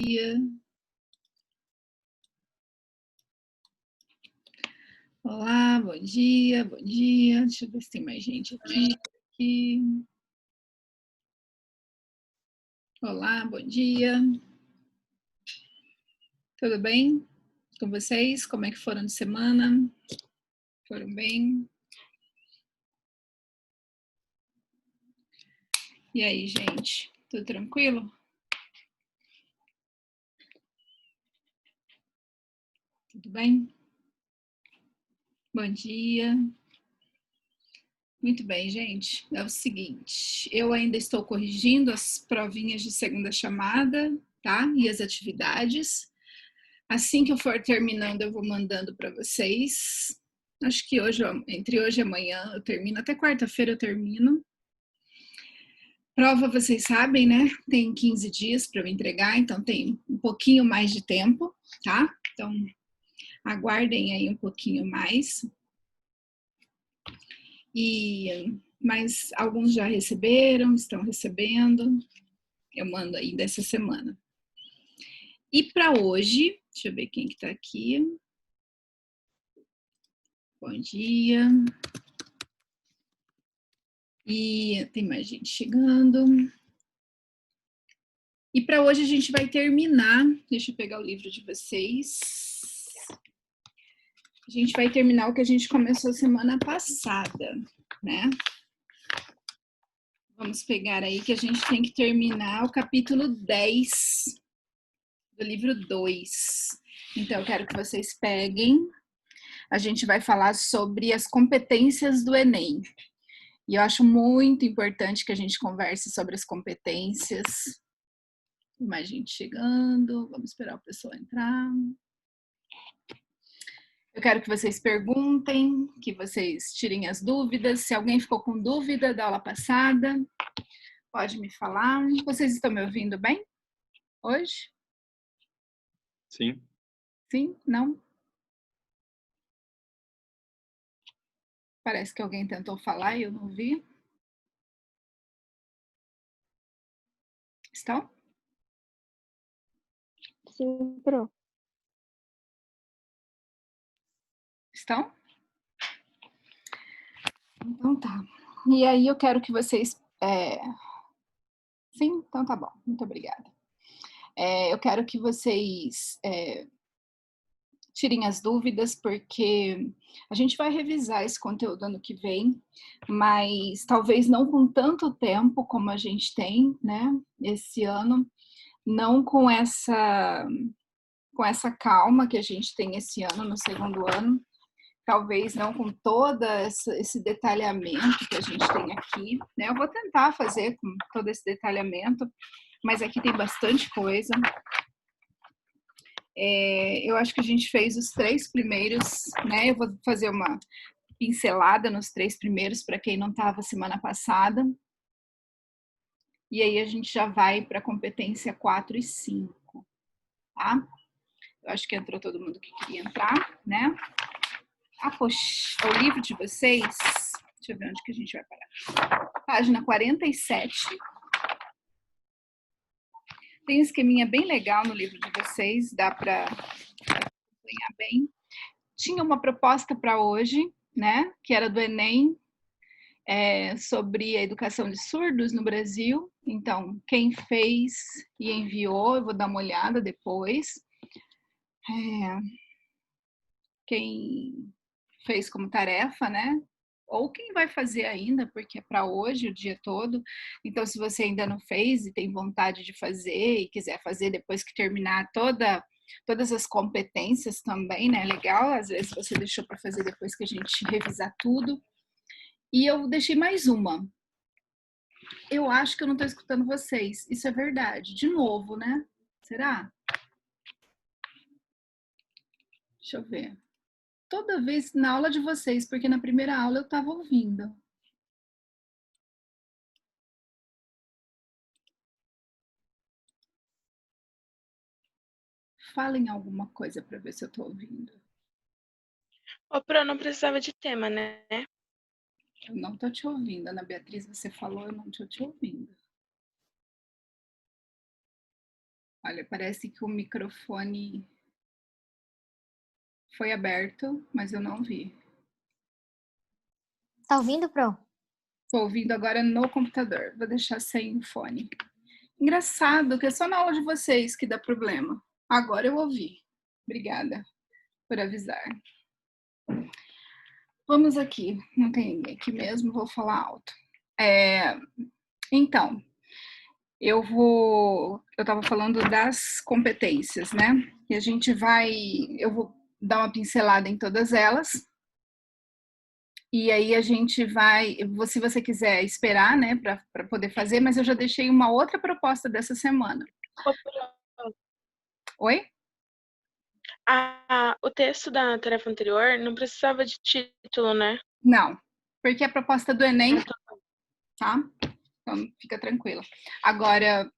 dia. Olá, bom dia, bom dia. Deixa eu ver se tem mais gente aqui. Olá, bom dia. Tudo bem com vocês? Como é que foram de semana? Foram bem? E aí, gente? Tudo tranquilo? Tudo bem? Bom dia. Muito bem, gente. É o seguinte, eu ainda estou corrigindo as provinhas de segunda chamada, tá? E as atividades. Assim que eu for terminando, eu vou mandando para vocês. Acho que hoje, entre hoje e amanhã, eu termino. Até quarta-feira eu termino. Prova, vocês sabem, né? Tem 15 dias para eu entregar, então tem um pouquinho mais de tempo, tá? Então, aguardem aí um pouquinho mais. Mas alguns já receberam, estão recebendo. Eu mando aí dessa semana. E para hoje, deixa eu ver quem que tá aqui. Bom dia. E tem mais gente chegando. E para hoje a gente vai terminar. Deixa eu pegar o livro de vocês. A gente vai terminar o que a gente começou semana passada, né? Vamos pegar aí que a gente tem que terminar o capítulo 10 do livro 2. Então, eu quero que vocês peguem. A gente vai falar sobre as competências do Enem. E eu acho muito importante que a gente converse sobre as competências. Tem mais gente chegando. Vamos esperar o pessoal entrar. Eu quero que vocês perguntem, que vocês tirem as dúvidas. Se alguém ficou com dúvida da aula passada, pode me falar. Vocês estão me ouvindo bem hoje? Sim. Sim? Não? Parece que alguém tentou falar e eu não vi. Estão? Sim, pronto. Estão? Então tá. E aí eu quero que vocês... Sim? Então tá bom. Muito obrigada. Eu quero que vocês tirem as dúvidas, porque a gente vai revisar esse conteúdo ano que vem, mas talvez não com tanto tempo como a gente tem, né, esse ano, não com essa calma que a gente tem esse ano, no segundo ano, talvez não com todo esse detalhamento que a gente tem aqui, né, eu vou tentar fazer com todo esse detalhamento, mas aqui tem bastante coisa. Eu acho que a gente fez os 3 primeiros, né? Eu vou fazer uma pincelada nos 3 primeiros para quem não estava semana passada. E aí a gente já vai para a competência 4 e 5, tá? Eu acho que entrou todo mundo que queria entrar, né? Poxa, o livro de vocês, deixa eu ver onde que a gente vai parar. Página 47. Tem um esqueminha bem legal no livro de vocês, dá para acompanhar bem. Tinha uma proposta para hoje, né, que era do Enem, sobre a educação de surdos no Brasil. Então, quem fez e enviou, eu vou dar uma olhada depois. Quem fez como tarefa, né? Ou quem vai fazer ainda, porque é para hoje o dia todo. Então, se você ainda não fez e tem vontade de fazer e quiser fazer depois que terminar todas as competências também, né? Legal, às vezes você deixou para fazer depois que a gente revisar tudo. E eu deixei mais uma. Eu acho que eu não estou escutando vocês. Isso é verdade. De novo, né? Será? Deixa eu ver. Toda vez na aula de vocês, porque na primeira aula eu estava ouvindo. Falem alguma coisa para ver se eu estou ouvindo. Ô, Pro, não precisava de tema, né? Eu não estou te ouvindo. Ana Beatriz, você falou, eu não estou te ouvindo. Olha, parece que o microfone foi aberto, mas eu não vi. Tá ouvindo, Pro? Estou ouvindo agora no computador. Vou deixar sem o fone. Engraçado que é só na aula de vocês que dá problema. Agora eu ouvi. Obrigada por avisar. Vamos aqui. Não tem ninguém aqui mesmo, vou falar alto. Então, eu estava falando das competências, né? E eu vou dar uma pincelada em todas elas. E aí a gente vai, se você quiser esperar, né, para poder fazer, mas eu já deixei uma outra proposta dessa semana. Oi? O texto da tarefa anterior não precisava de título, né? Não, porque a proposta do Enem, tá? Então fica tranquila. Agora,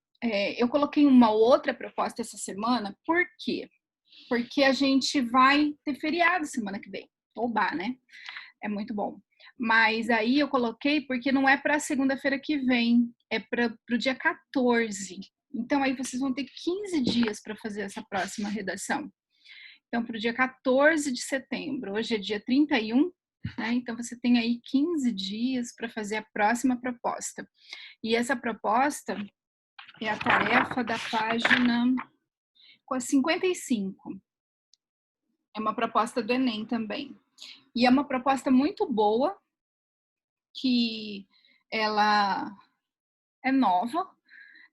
eu coloquei uma outra proposta essa semana, por quê? Porque a gente vai ter feriado semana que vem. Oba, né? É muito bom. Mas aí eu coloquei porque não é para segunda-feira que vem, é para o dia 14. Então aí vocês vão ter 15 dias para fazer essa próxima redação. Então, para o dia 14 de setembro, hoje é dia 31, né? Então você tem aí 15 dias para fazer a próxima proposta. E essa proposta é a tarefa da página 55. É uma proposta do Enem também. E é uma proposta muito boa, que ela é nova,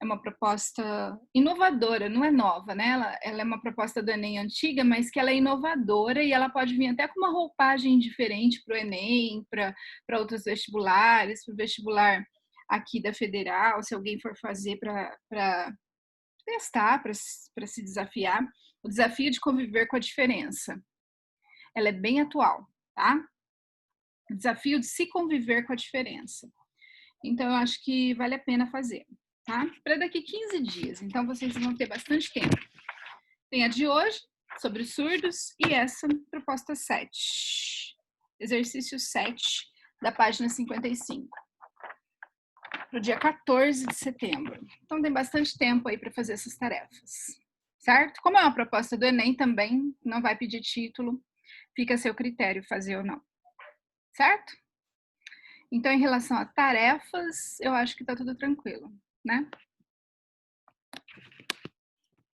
é uma proposta inovadora, não é nova, né? Ela é uma proposta do Enem antiga, mas que ela é inovadora e ela pode vir até com uma roupagem diferente para o Enem, para outros vestibulares, para o vestibular aqui da Federal, se alguém for fazer para testar, para se desafiar. O desafio de conviver com a diferença. Ela é bem atual, tá? O desafio de se conviver com a diferença. Então, eu acho que vale a pena fazer, tá? Para daqui 15 dias. Então, vocês vão ter bastante tempo. Tem a de hoje, sobre os surdos, e essa, proposta 7. Exercício 7, da página 55. Para o dia 14 de setembro. Então, tem bastante tempo aí para fazer essas tarefas. Certo? Como é uma proposta do Enem também, não vai pedir título, fica a seu critério fazer ou não. Certo? Então, em relação a tarefas, eu acho que está tudo tranquilo, né?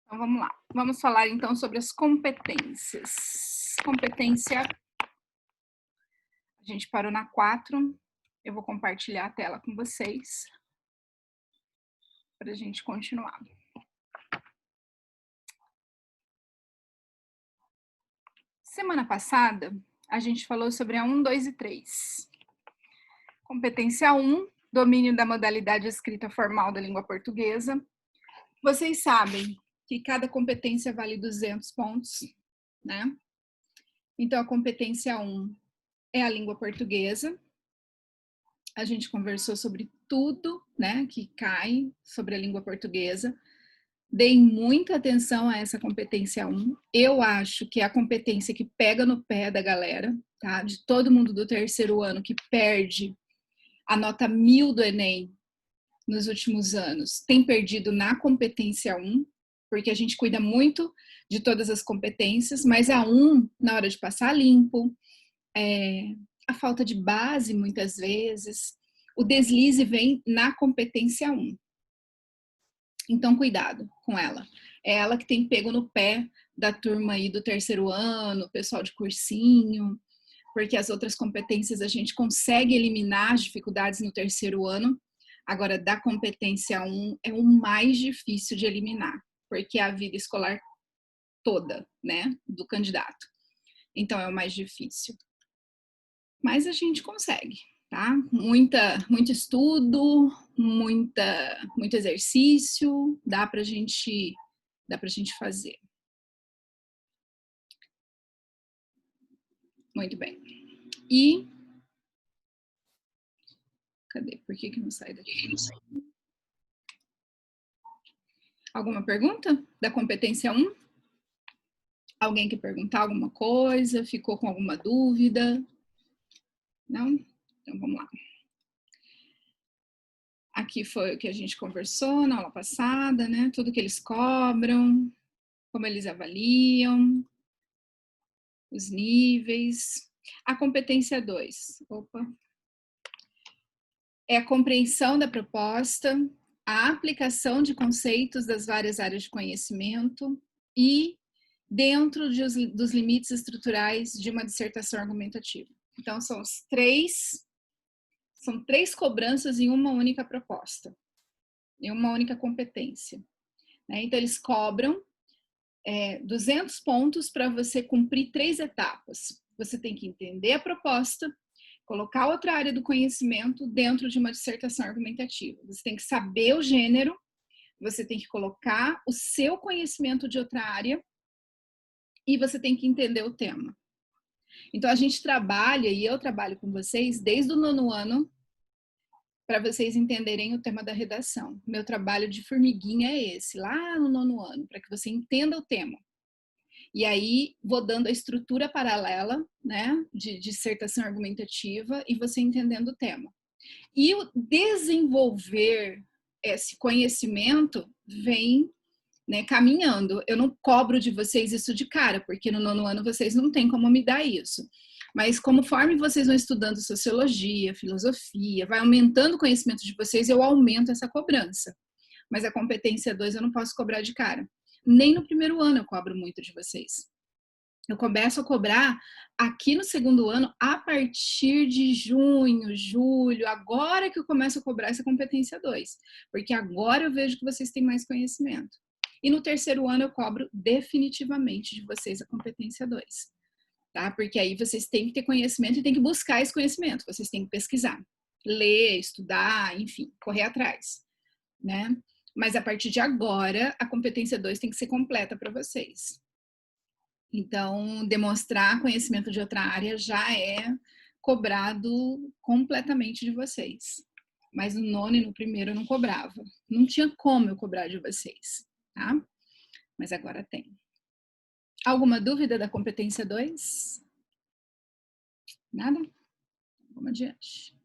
Então, vamos lá. Vamos falar, então, sobre as competências. Competência, a gente parou na 4. Eu vou compartilhar a tela com vocês para a gente continuar. Semana passada, a gente falou sobre a 1, 2 e 3. Competência 1, domínio da modalidade escrita formal da língua portuguesa. Vocês sabem que cada competência vale 200 pontos, né? Então, a competência 1 é a língua portuguesa. A gente conversou sobre tudo, né, que cai sobre a língua portuguesa. Dei muita atenção a essa competência 1. Eu acho que é a competência que pega no pé da galera, tá? De todo mundo do terceiro ano que perde a nota 1000 do Enem nos últimos anos, tem perdido na competência 1, porque a gente cuida muito de todas as competências, mas a 1, na hora de passar limpo, a falta de base, muitas vezes, o deslize vem na competência 1. Então, cuidado com ela. É ela que tem pego no pé da turma aí do terceiro ano, pessoal de cursinho, porque as outras competências a gente consegue eliminar as dificuldades no terceiro ano. Agora, da competência 1 é o mais difícil de eliminar, porque é a vida escolar toda, né, do candidato. Então, é o mais difícil. Mas a gente consegue, tá? Muito estudo, muito exercício, dá pra gente fazer. Muito bem. E cadê? Por que não sai daqui? Alguma pergunta da competência 1? Alguém quer perguntar alguma coisa? Ficou com alguma dúvida? Não? Então vamos lá. Aqui foi o que a gente conversou na aula passada, né? Tudo que eles cobram, como eles avaliam, os níveis. A competência 2, é a compreensão da proposta, a aplicação de conceitos das várias áreas de conhecimento e dentro dos limites estruturais de uma dissertação argumentativa. Então, são três cobranças em uma única proposta, em uma única competência. Então, eles cobram 200 pontos para você cumprir 3 etapas. Você tem que entender a proposta, colocar outra área do conhecimento dentro de uma dissertação argumentativa. Você tem que saber o gênero, você tem que colocar o seu conhecimento de outra área e você tem que entender o tema. Então, a gente trabalha, e eu trabalho com vocês, desde o 9º ano, para vocês entenderem o tema da redação. Meu trabalho de formiguinha é esse, lá no 9º ano, para que você entenda o tema. E aí, vou dando a estrutura paralela, né, de dissertação argumentativa e você entendendo o tema. E o desenvolver esse conhecimento vem, né, caminhando. Eu não cobro de vocês isso de cara, porque no 9º ano vocês não têm como me dar isso. Mas conforme vocês vão estudando sociologia, filosofia, vai aumentando o conhecimento de vocês, eu aumento essa cobrança. Mas a competência 2 eu não posso cobrar de cara. Nem no 1º ano eu cobro muito de vocês. Eu começo a cobrar aqui no 2º ano a partir de junho, julho, agora que eu começo a cobrar essa competência 2, porque agora eu vejo que vocês têm mais conhecimento. E no 3º ano eu cobro definitivamente de vocês a competência 2, tá? Porque aí vocês têm que ter conhecimento e têm que buscar esse conhecimento, vocês têm que pesquisar, ler, estudar, enfim, correr atrás, né? Mas a partir de agora, a competência 2 tem que ser completa para vocês. Então, demonstrar conhecimento de outra área já é cobrado completamente de vocês. Mas no 9º e no 1º eu não cobrava. Não tinha como eu cobrar de vocês, tá? Mas agora tem. Alguma dúvida da competência 2? Nada? Vamos adiante.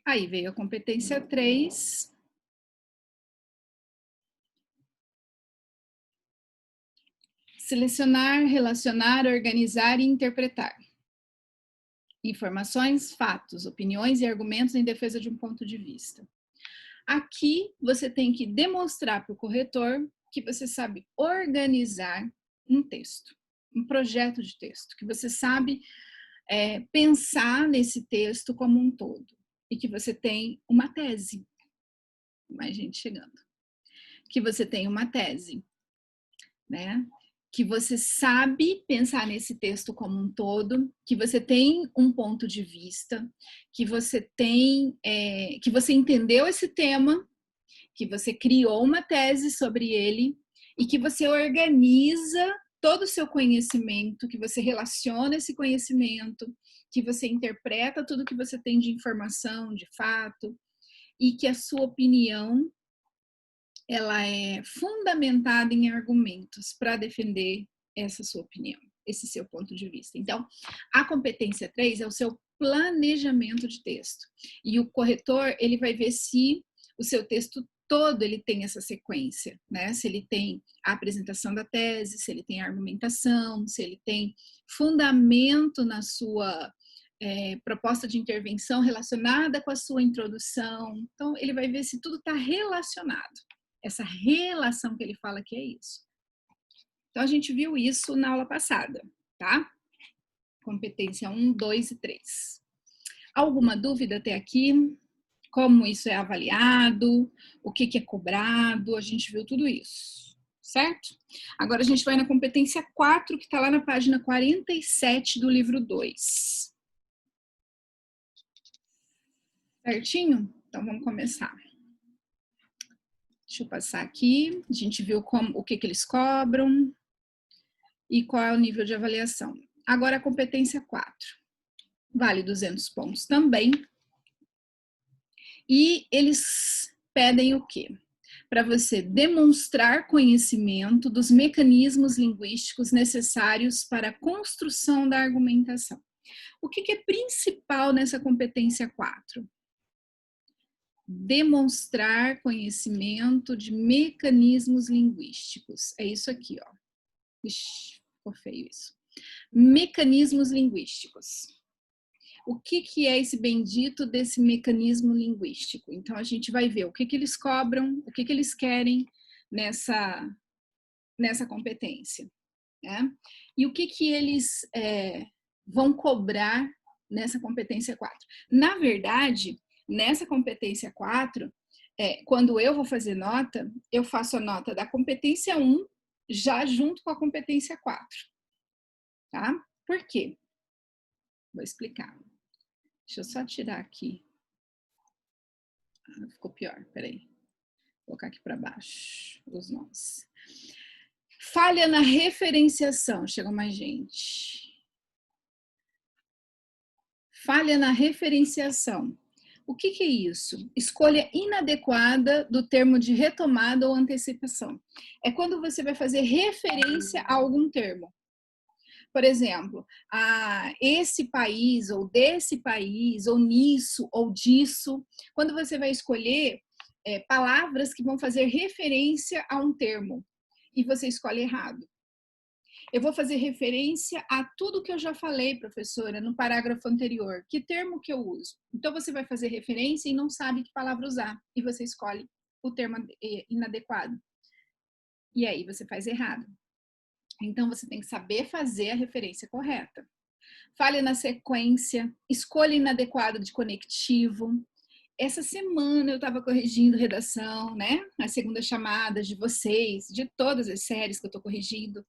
Aí veio a competência 3. Selecionar, relacionar, organizar e interpretar. Informações, fatos, opiniões e argumentos em defesa de um ponto de vista. Aqui você tem que demonstrar para o corretor que você sabe organizar um texto, um projeto de texto, que você sabe pensar nesse texto como um todo e que você tem uma tese. Mais gente chegando. Que você tem uma tese, né? Que você sabe pensar nesse texto como um todo, que você tem um ponto de vista, que você tem, que você entendeu esse tema, que você criou uma tese sobre ele e que você organiza todo o seu conhecimento, que você relaciona esse conhecimento, que você interpreta tudo que você tem de informação, de fato, e que a sua opinião ela é fundamentada em argumentos para defender essa sua opinião, esse seu ponto de vista. Então, a competência 3 é o seu planejamento de texto. E o corretor, ele vai ver se o seu texto todo ele tem essa sequência, né? Se ele tem a apresentação da tese, se ele tem a argumentação, se ele tem fundamento na sua proposta de intervenção relacionada com a sua introdução. Então, ele vai ver se tudo está relacionado. Essa relação que ele fala que é isso. Então, a gente viu isso na aula passada, tá? Competência 1, 2 e 3. Alguma dúvida até aqui? Como isso é avaliado? O que é cobrado? A gente viu tudo isso, certo? Agora a gente vai na competência 4, que está lá na página 47 do livro 2. Certinho? Então, vamos começar. Deixa eu passar aqui. A gente viu o que eles cobram e qual é o nível de avaliação. Agora a competência 4. Vale 200 pontos também. E eles pedem o quê? Para você demonstrar conhecimento dos mecanismos linguísticos necessários para a construção da argumentação. O que é principal nessa competência 4? demonstrar conhecimento de mecanismos linguísticos. É isso aqui, ó. Ixi, ficou feio isso. Mecanismos linguísticos. O que é esse bendito desse mecanismo linguístico? Então, a gente vai ver o que eles cobram, o que eles querem nessa competência, né? E o que eles vão cobrar nessa competência 4. Na verdade, nessa competência 4, quando eu vou fazer nota, eu faço a nota da competência 1 já junto com a competência 4. Tá? Por quê? Vou explicar. Deixa eu só tirar aqui. Ficou pior, peraí. Vou colocar aqui para baixo os nomes. Falha na referenciação. Chegou mais gente. Falha na referenciação. O que é isso? Escolha inadequada do termo de retomada ou antecipação. É quando você vai fazer referência a algum termo. Por exemplo, esse país, ou desse país, ou nisso, ou disso. Quando você vai escolher palavras que vão fazer referência a um termo, e você escolhe errado. Eu vou fazer referência a tudo que eu já falei, professora, no parágrafo anterior. Que termo que eu uso? Então, você vai fazer referência e não sabe que palavra usar. E você escolhe o termo inadequado. E aí, você faz errado. Então, você tem que saber fazer a referência correta. Falha na sequência, escolha inadequada de conectivo. Essa semana eu estava corrigindo redação, né? As segundas chamadas de vocês, de todas as séries que eu estou corrigindo.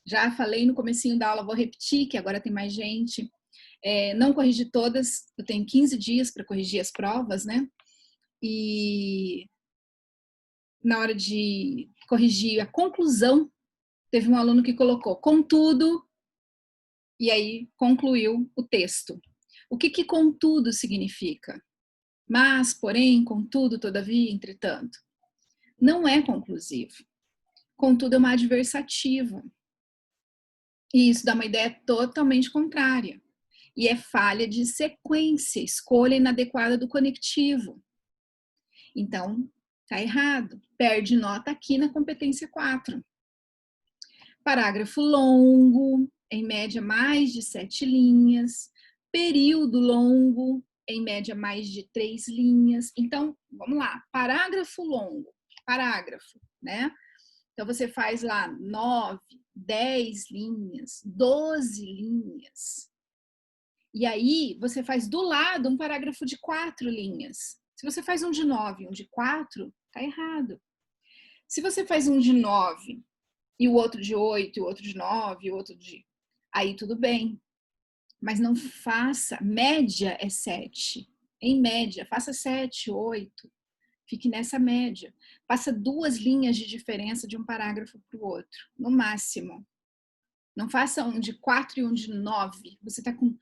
Já falei no comecinho da aula, vou repetir, que agora tem mais gente. Não corrigi todas, eu tenho 15 dias para corrigir as provas, né? E na hora de corrigir a conclusão, teve um aluno que colocou contudo, e aí concluiu o texto. O que contudo significa? Mas, porém, contudo, todavia, entretanto. Não é conclusivo. Contudo, é uma adversativa. E isso dá uma ideia totalmente contrária. E é falha de sequência, escolha inadequada do conectivo. Então, tá errado. Perde nota aqui na competência 4. Parágrafo longo, em média mais de 7 linhas. Período longo, em média mais de 3 linhas. Então, vamos lá. Parágrafo longo, parágrafo, né? Então, você faz lá 9, 10 linhas, 12 linhas. E aí, você faz do lado um parágrafo de 4 linhas. Se você faz um de 9 e um de 4, tá errado. Se você faz um de 9 e o outro de 8, e o outro de 9, e o outro de... Aí tudo bem. Mas não faça... Média é 7. Em média, faça 7, 8. Fique nessa média. Faça 2 linhas de diferença de um parágrafo para o outro, no máximo. Não faça um de 4 e um de 9. Você está com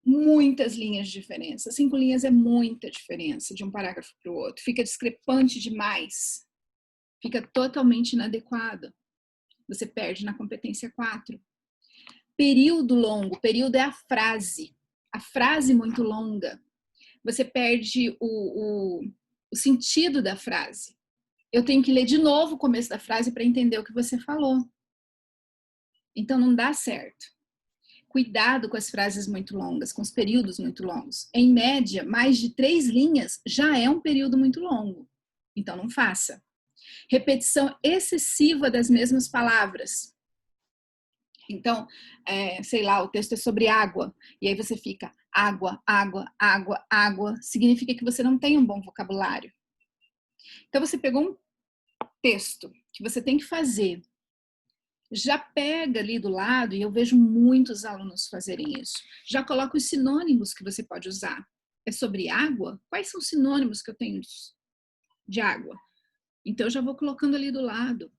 muitas linhas de diferença. 5 linhas é muita diferença de um parágrafo para o outro. Fica discrepante demais. Fica totalmente inadequado. Você perde na competência 4. Período longo. Período é a frase. A frase muito longa. Você perde o sentido da frase. Eu tenho que ler de novo o começo da frase para entender o que você falou. Então, não dá certo. Cuidado com as frases muito longas, com os períodos muito longos. Em média, mais de 3 linhas já é um período muito longo. Então, não faça. Repetição excessiva das mesmas palavras. Então, sei lá, o texto é sobre água. E aí você fica água, água, água, água. Significa que você não tem um bom vocabulário. Então, você pegou um texto que você tem que fazer. Já pega ali do lado, e eu vejo muitos alunos fazerem isso. Já coloca os sinônimos que você pode usar. É sobre água? Quais são os sinônimos que eu tenho de água? Então, eu já vou colocando ali do lado.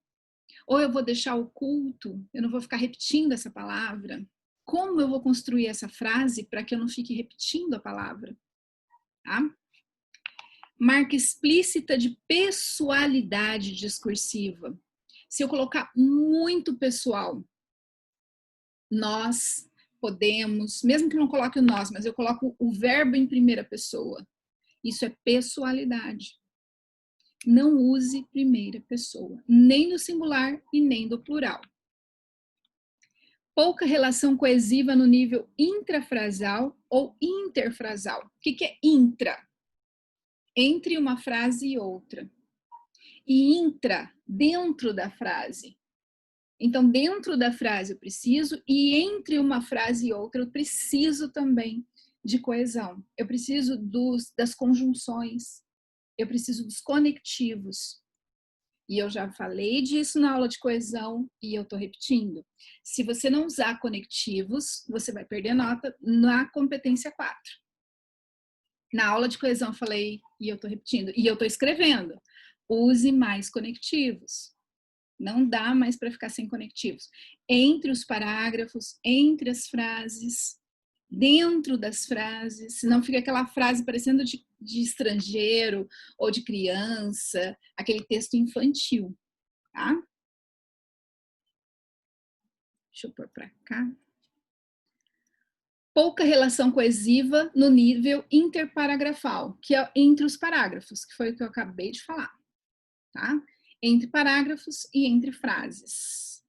Ou eu vou deixar oculto, eu não vou ficar repetindo essa palavra. Como eu vou construir essa frase para que eu não fique repetindo a palavra? Tá? Marca explícita de pessoalidade discursiva. Se eu colocar muito pessoal, nós podemos, mesmo que não coloque o nós, mas eu coloco o verbo em primeira pessoa. Isso é pessoalidade. Não use primeira pessoa, nem no singular e nem do plural. Pouca relação coesiva no nível intrafrasal ou interfrasal. O que é intra? Entre uma frase e outra. E intra, dentro da frase. Então, dentro da frase eu preciso, e entre uma frase e outra eu preciso também de coesão. Eu preciso das conjunções, eu preciso dos conectivos. E eu já falei disso na aula de coesão e eu estou repetindo. Se você não usar conectivos, você vai perder nota na competência 4. Na aula de coesão eu falei, e eu estou repetindo, e eu estou escrevendo. Use mais conectivos. Não dá mais para ficar sem conectivos. Entre os parágrafos, entre as frases, dentro das frases, senão fica aquela frase parecendo de estrangeiro ou de criança, aquele texto infantil, tá? Deixa eu pôr para cá. Pouca relação coesiva no nível interparagrafal, que é entre os parágrafos, que foi o que eu acabei de falar, tá? Entre parágrafos e entre frases.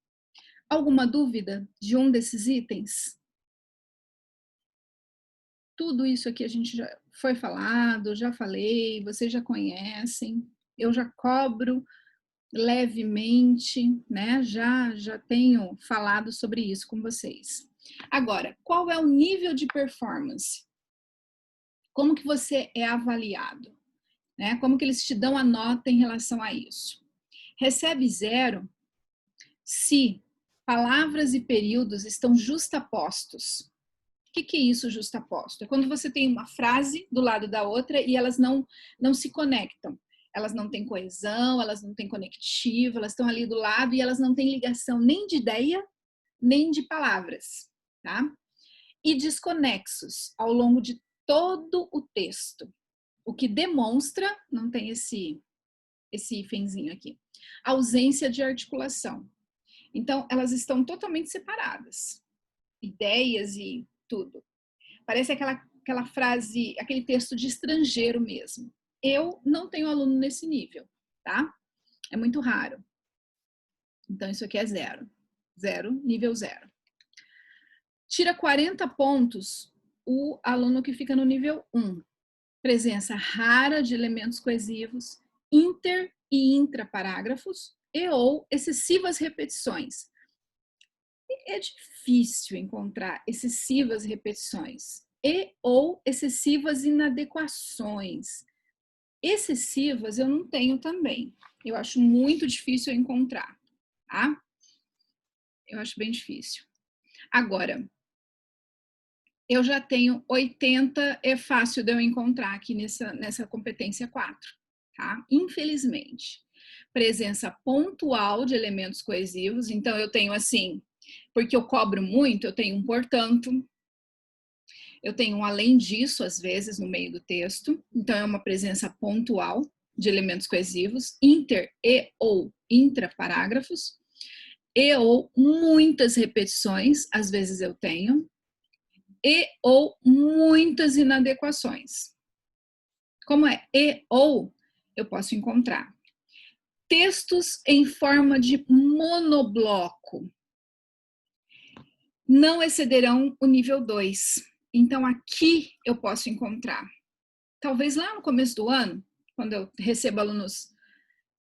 Alguma dúvida de um desses itens? Tudo isso aqui a gente já foi falado, já falei, vocês já conhecem. Eu já cobro levemente, né? Já tenho falado sobre isso com vocês. Agora, qual é o nível de performance? Como que você é avaliado? Né? Como que eles te dão a nota em relação a isso? Recebe 0 se palavras e períodos estão justapostos. O que é isso justaposto? É quando você tem uma frase do lado da outra e elas não se conectam. Elas não têm coesão, elas não têm conectivo, elas estão ali do lado e elas não têm ligação nem de ideia, nem de palavras, tá? E desconexos ao longo de todo o texto. O que demonstra, não tem esse hífenzinho aqui, ausência de articulação. Então, elas estão totalmente separadas. Ideias e tudo. Parece aquela frase, aquele texto de estrangeiro mesmo. Eu não tenho aluno nesse nível, tá? É muito raro. Então, isso aqui é 0. 0, nível 0. Tira 40 pontos o aluno que fica no nível 1. Presença rara de elementos coesivos, inter e intraparágrafos e ou excessivas repetições. É difícil encontrar excessivas repetições e ou excessivas inadequações. Excessivas eu não tenho também. Eu acho muito difícil encontrar, tá? Eu acho bem difícil. Agora, eu já tenho 80, é fácil de eu encontrar aqui nessa competência 4, tá? Infelizmente. Presença pontual de elementos coesivos, então eu tenho assim, porque eu cobro muito, eu tenho um portanto, eu tenho um além disso, às vezes, no meio do texto, então é uma presença pontual de elementos coesivos, inter e ou intraparágrafos, e ou muitas repetições, às vezes eu tenho, e ou muitas inadequações. Como é e ou, eu posso encontrar textos em forma de monobloco. Não excederão o nível 2. Então, aqui eu posso encontrar. Talvez lá no começo do ano, quando eu recebo alunos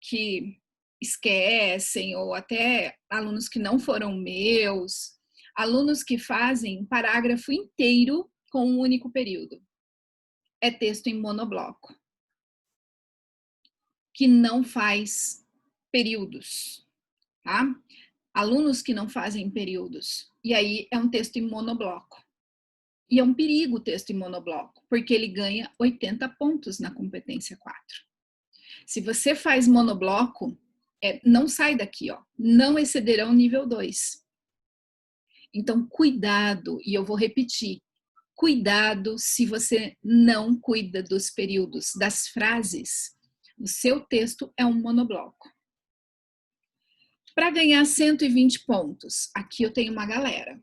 que esquecem, ou até alunos que não foram meus, alunos que fazem um parágrafo inteiro com um único período. É texto em monobloco, que não faz períodos, tá? Alunos que não fazem períodos. E aí é um texto em monobloco. E é um perigo o texto em monobloco, porque ele ganha 80 pontos na competência 4. Se você faz monobloco, não sai daqui, ó. Não excederão nível 2. Então, cuidado, e eu vou repetir, cuidado se você não cuida dos períodos, das frases. O seu texto é um monobloco. Para ganhar 120 pontos, aqui eu tenho uma galera.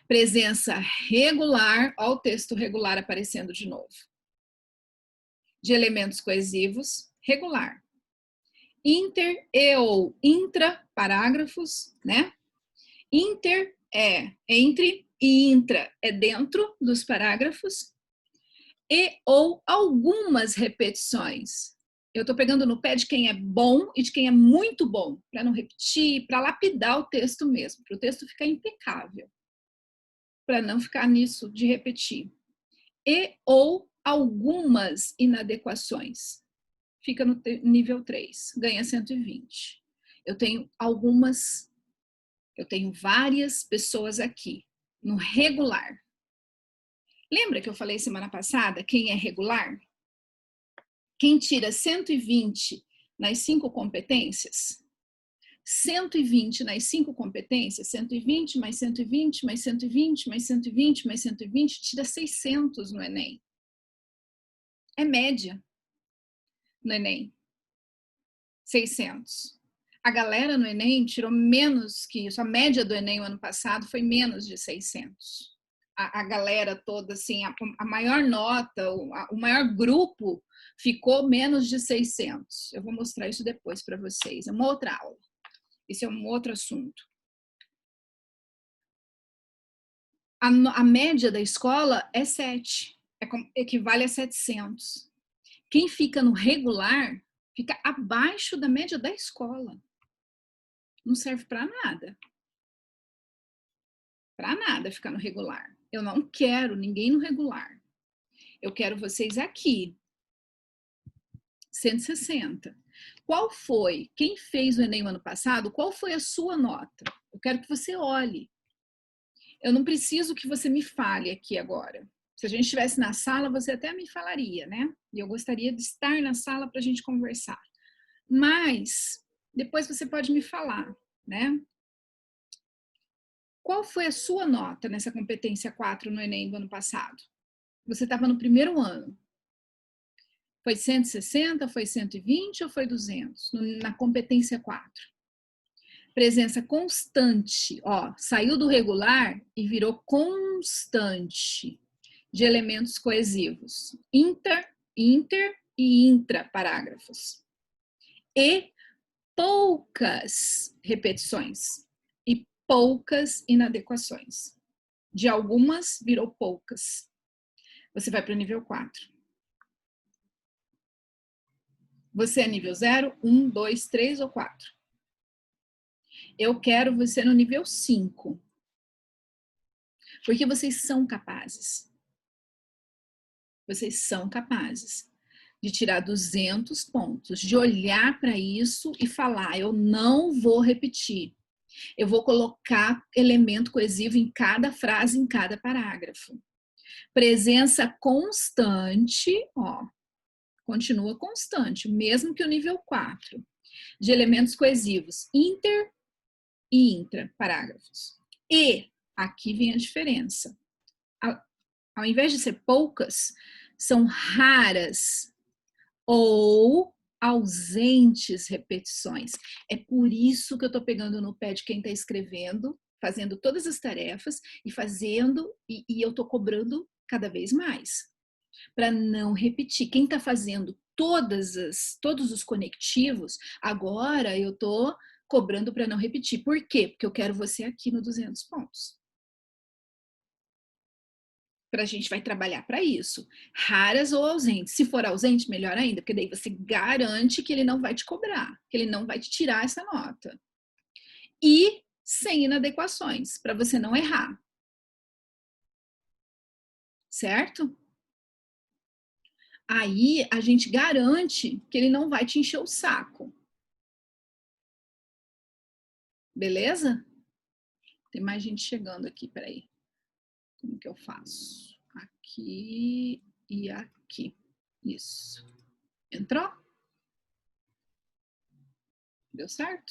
Presença regular, ó o texto regular aparecendo de novo. De elementos coesivos, regular. Inter e ou intra parágrafos, né? Inter é entre e intra é dentro dos parágrafos. E ou algumas repetições. Eu estou pegando no pé de quem é bom e de quem é muito bom, para não repetir, para lapidar o texto mesmo, para o texto ficar impecável, para não ficar nisso de repetir. E ou algumas inadequações. Fica no nível 3, ganha 120. Eu tenho várias pessoas aqui, no regular. Lembra que eu falei semana passada, quem é regular? Quem tira 120 nas 5 competências? 120 nas 5 competências, 120 mais 120 mais 120 mais 120 mais 120, tira 600 no Enem. É média no Enem. 600. A galera no Enem tirou menos que isso. A média do Enem no ano passado foi menos de 600. A galera toda, assim, a maior nota, o maior grupo ficou menos de 600. Eu vou mostrar isso depois para vocês. É uma outra aula. Esse é um outro assunto. A média da escola é 7. Equivale a 700. Quem fica no regular fica abaixo da média da escola. Não serve para nada. Para nada ficar no regular. Eu não quero ninguém no regular. Eu quero vocês aqui. 160. Qual foi? Quem fez o Enem no ano passado? Qual foi a sua nota? Eu quero que você olhe. Eu não preciso que você me fale aqui agora. Se a gente estivesse na sala, você até me falaria, né? E eu gostaria de estar na sala para a gente conversar. Mas depois você pode me falar, né? Qual foi a sua nota nessa competência 4 no Enem do ano passado? Você estava no primeiro ano. Foi 160, foi 120 ou foi 200? Na competência 4. Presença constante, ó, saiu do regular e virou constante de elementos coesivos. Inter e intra parágrafos. E poucas repetições e poucas inadequações. De algumas virou poucas. Você vai para o nível 4. Você é nível 0, 1, 2, 3 ou 4? Eu quero você no nível 5. Porque vocês são capazes. Vocês são capazes de tirar 200 pontos, de olhar para isso e falar, eu não vou repetir. Eu vou colocar elemento coesivo em cada frase, em cada parágrafo. Presença constante, ó, continua constante, mesmo que o nível 4, de elementos coesivos, inter e intra parágrafos. E, aqui vem a diferença. Ao invés de ser poucas, são raras ou ausentes repetições. É por isso que eu estou pegando no pé de quem está escrevendo, fazendo todas as tarefas e fazendo, e eu estou cobrando cada vez mais. Para não repetir. Quem está fazendo todos os conectivos, agora eu estou cobrando para não repetir. Por quê? Porque eu quero você aqui no 200 pontos. A gente vai trabalhar para isso. Raras ou ausentes. Se for ausente, melhor ainda, porque daí você garante que ele não vai te cobrar, que ele não vai te tirar essa nota. E sem inadequações, para você não errar. Certo? Aí a gente garante que ele não vai te encher o saco. Beleza? Tem mais gente chegando aqui, peraí. Como que eu faço? Aqui e aqui. Isso. Entrou? Deu certo?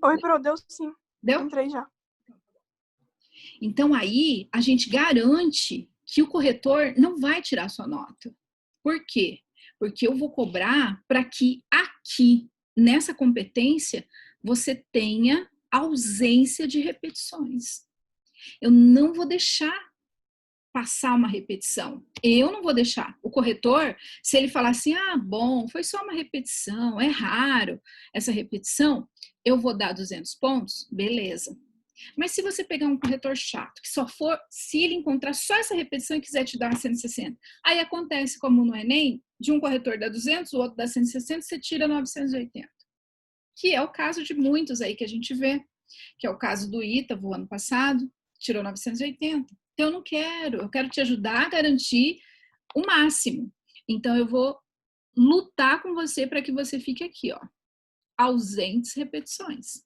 Oi, Pro, deu sim. Deu? Entrei já. Então aí a gente garante que o corretor não vai tirar sua nota. Por quê? Porque eu vou cobrar para que aqui, nessa competência, você tenha ausência de repetições. Eu não vou deixar passar uma repetição. Eu não vou deixar. O corretor, se ele falar assim, ah, bom, foi só uma repetição, é raro essa repetição, eu vou dar 200 pontos, beleza. Mas se você pegar um corretor chato, que só for, se ele encontrar só essa repetição e quiser te dar 160, aí acontece como no Enem, de um corretor dá 200, o outro dá 160, você tira 980. Que é o caso de muitos aí que a gente vê, que é o caso do Ítalo, ano passado, tirou 980. Então, eu não quero, eu quero te ajudar a garantir o máximo. Então, eu vou lutar com você para que você fique aqui, ó, ausentes repetições.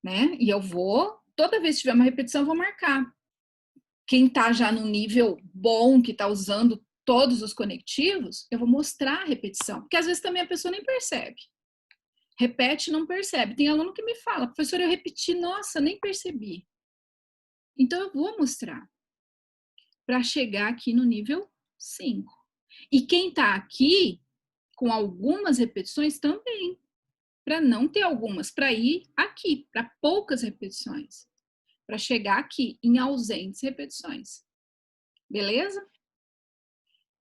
Né? E eu vou, toda vez que tiver uma repetição, eu vou marcar. Quem tá já no nível bom, que tá usando todos os conectivos, eu vou mostrar a repetição. Porque às vezes também a pessoa nem percebe. Repete e não percebe. Tem aluno que me fala, professora, eu repeti, nossa, nem percebi. Então, eu vou mostrar para chegar aqui no nível 5. E quem está aqui, com algumas repetições também, para não ter algumas, para ir aqui, para poucas repetições, para chegar aqui em ausentes repetições. Beleza?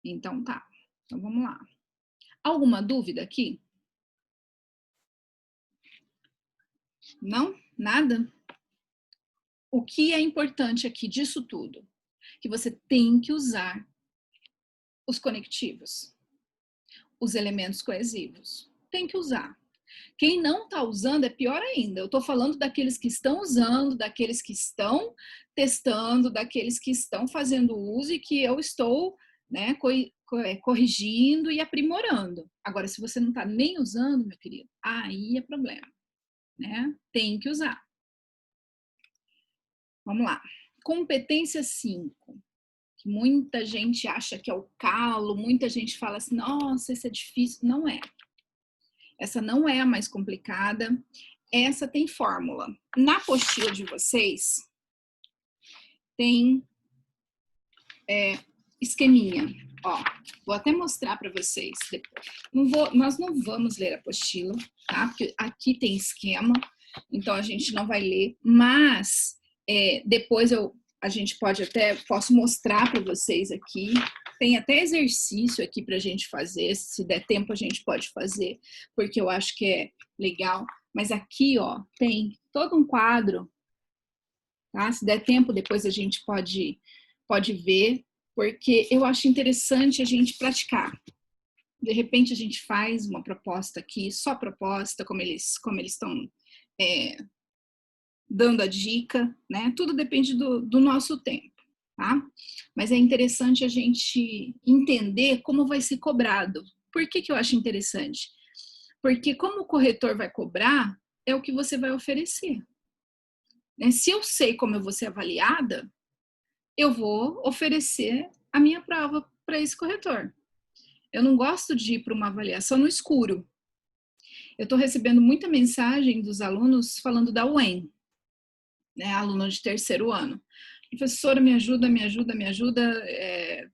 Então, tá. Então, vamos lá. Alguma dúvida aqui? Não? Nada? O que é importante aqui disso tudo? Que você tem que usar os conectivos, os elementos coesivos. Tem que usar. Quem não está usando é pior ainda. Eu estou falando daqueles que estão usando, daqueles que estão testando, daqueles que estão fazendo uso e que eu estou, né, corrigindo e aprimorando. Agora, se você não está nem usando, meu querido, aí é problema. Né? Tem que usar. Vamos lá. Competência 5. Que muita gente acha que é o calo, muita gente fala assim, nossa, isso é difícil. Não é. Essa não é a mais complicada. Essa tem fórmula. Na apostila de vocês, tem esqueminha. Ó, vou até mostrar para vocês depois. Nós não vamos ler a apostila, tá? Porque aqui tem esquema, então a gente não vai ler. Mas depois posso mostrar para vocês aqui. Tem até exercício aqui para a gente fazer, se der tempo a gente pode fazer, porque eu acho que é legal. Mas aqui, ó, tem todo um quadro, tá? Se der tempo, depois a gente pode ver, porque eu acho interessante a gente praticar. De repente a gente faz uma proposta aqui, só proposta, como eles estão dando a dica, né? Tudo depende do nosso tempo. Tá? Mas é interessante a gente entender como vai ser cobrado. Por que eu acho interessante? Porque como o corretor vai cobrar, é o que você vai oferecer. Se eu sei como eu vou ser avaliada, eu vou oferecer a minha prova para esse corretor. Eu não gosto de ir para uma avaliação no escuro. Eu estou recebendo muita mensagem dos alunos falando da UEM, né, aluno de 3º ano. Professora, me ajuda,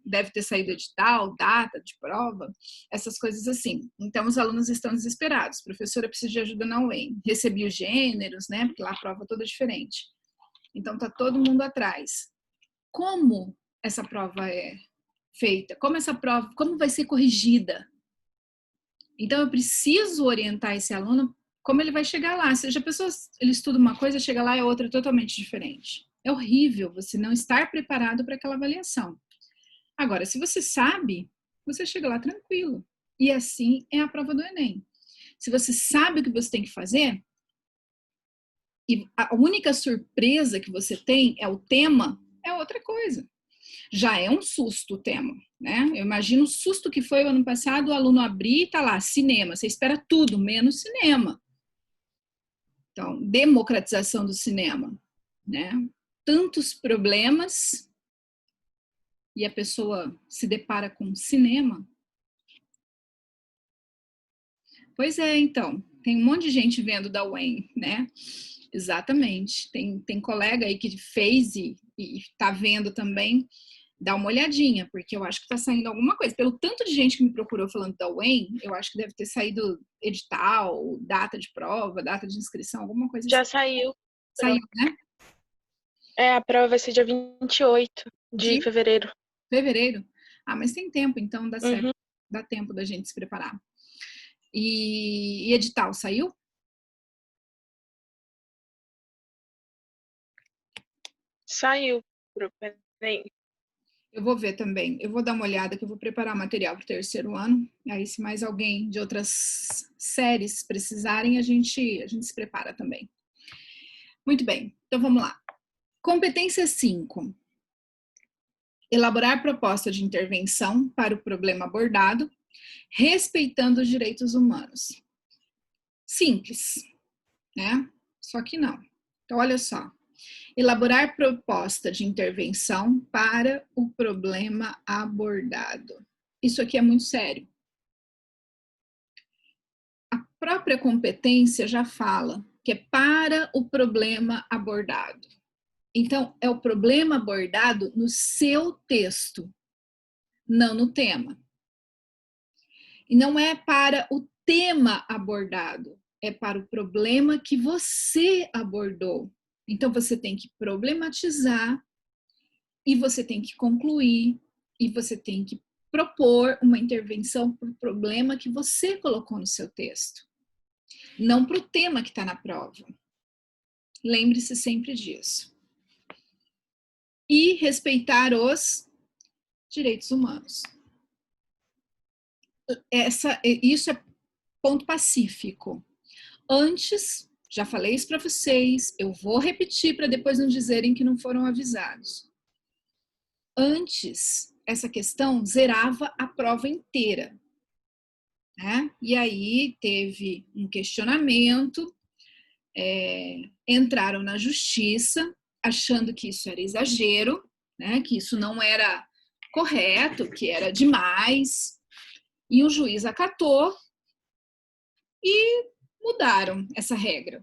deve ter saído edital, data de prova, essas coisas assim. Então, os alunos estão desesperados. Professora, preciso de ajuda na UEM. Recebi os gêneros, né, porque lá a prova é toda diferente. Então, tá todo mundo atrás. Como essa prova é feita? Como vai ser corrigida? Então, eu preciso orientar esse aluno como ele vai chegar lá. Se a pessoa ele estuda uma coisa, chega lá é outra totalmente diferente. É horrível você não estar preparado para aquela avaliação. Agora, se você sabe, você chega lá tranquilo. E assim é a prova do Enem. Se você sabe o que você tem que fazer, e a única surpresa que você tem é o tema, é outra coisa. Já é um susto o tema, né? Eu imagino o susto que foi o ano passado, o aluno abrir e tá lá, cinema. Você espera tudo, menos cinema. Então, democratização do cinema, né? Tantos problemas e a pessoa se depara com cinema. Pois é, então, tem um monte de gente vendo da UEM, né? Exatamente. Tem colega aí que fez e tá vendo também. dá uma olhadinha, porque eu acho que tá saindo alguma coisa. Pelo tanto de gente que me procurou falando da UEM, eu acho que deve ter saído edital, data de prova, data de inscrição, alguma coisa Já assim. saiu. Saiu, né? A prova vai ser dia 28 de De fevereiro. fevereiro? Ah, mas tem tempo, então dá certo. Uhum. Dá tempo da gente se preparar. E edital, saiu? Saiu pro Enem. Eu vou ver também. Eu vou dar uma olhada, que eu vou preparar material para o terceiro ano. Aí, se mais alguém de outras séries precisarem, a gente se prepara também. Muito bem, então vamos lá. Competência 5. Elaborar proposta de intervenção para o problema abordado, respeitando os direitos humanos. Simples, né? Só que não. Então, olha só. Elaborar proposta de intervenção para o problema abordado. Isso aqui é muito sério. A própria competência já fala que é para o problema abordado. Então, é o problema abordado no seu texto, não no tema. E não é para o tema abordado, é para o problema que você abordou. Então, você tem que problematizar e você tem que concluir e você tem que propor uma intervenção para o problema que você colocou no seu texto, não para o tema que está na prova. Lembre-se sempre disso. E respeitar os direitos humanos. Isso é ponto pacífico. Antes, já falei isso para vocês, eu vou repetir para depois não dizerem que não foram avisados. Antes, essa questão zerava a prova inteira, né? E aí teve um questionamento, entraram na justiça achando que isso era exagero, né? Que isso não era correto, que era demais, e o juiz acatou e mudaram essa regra.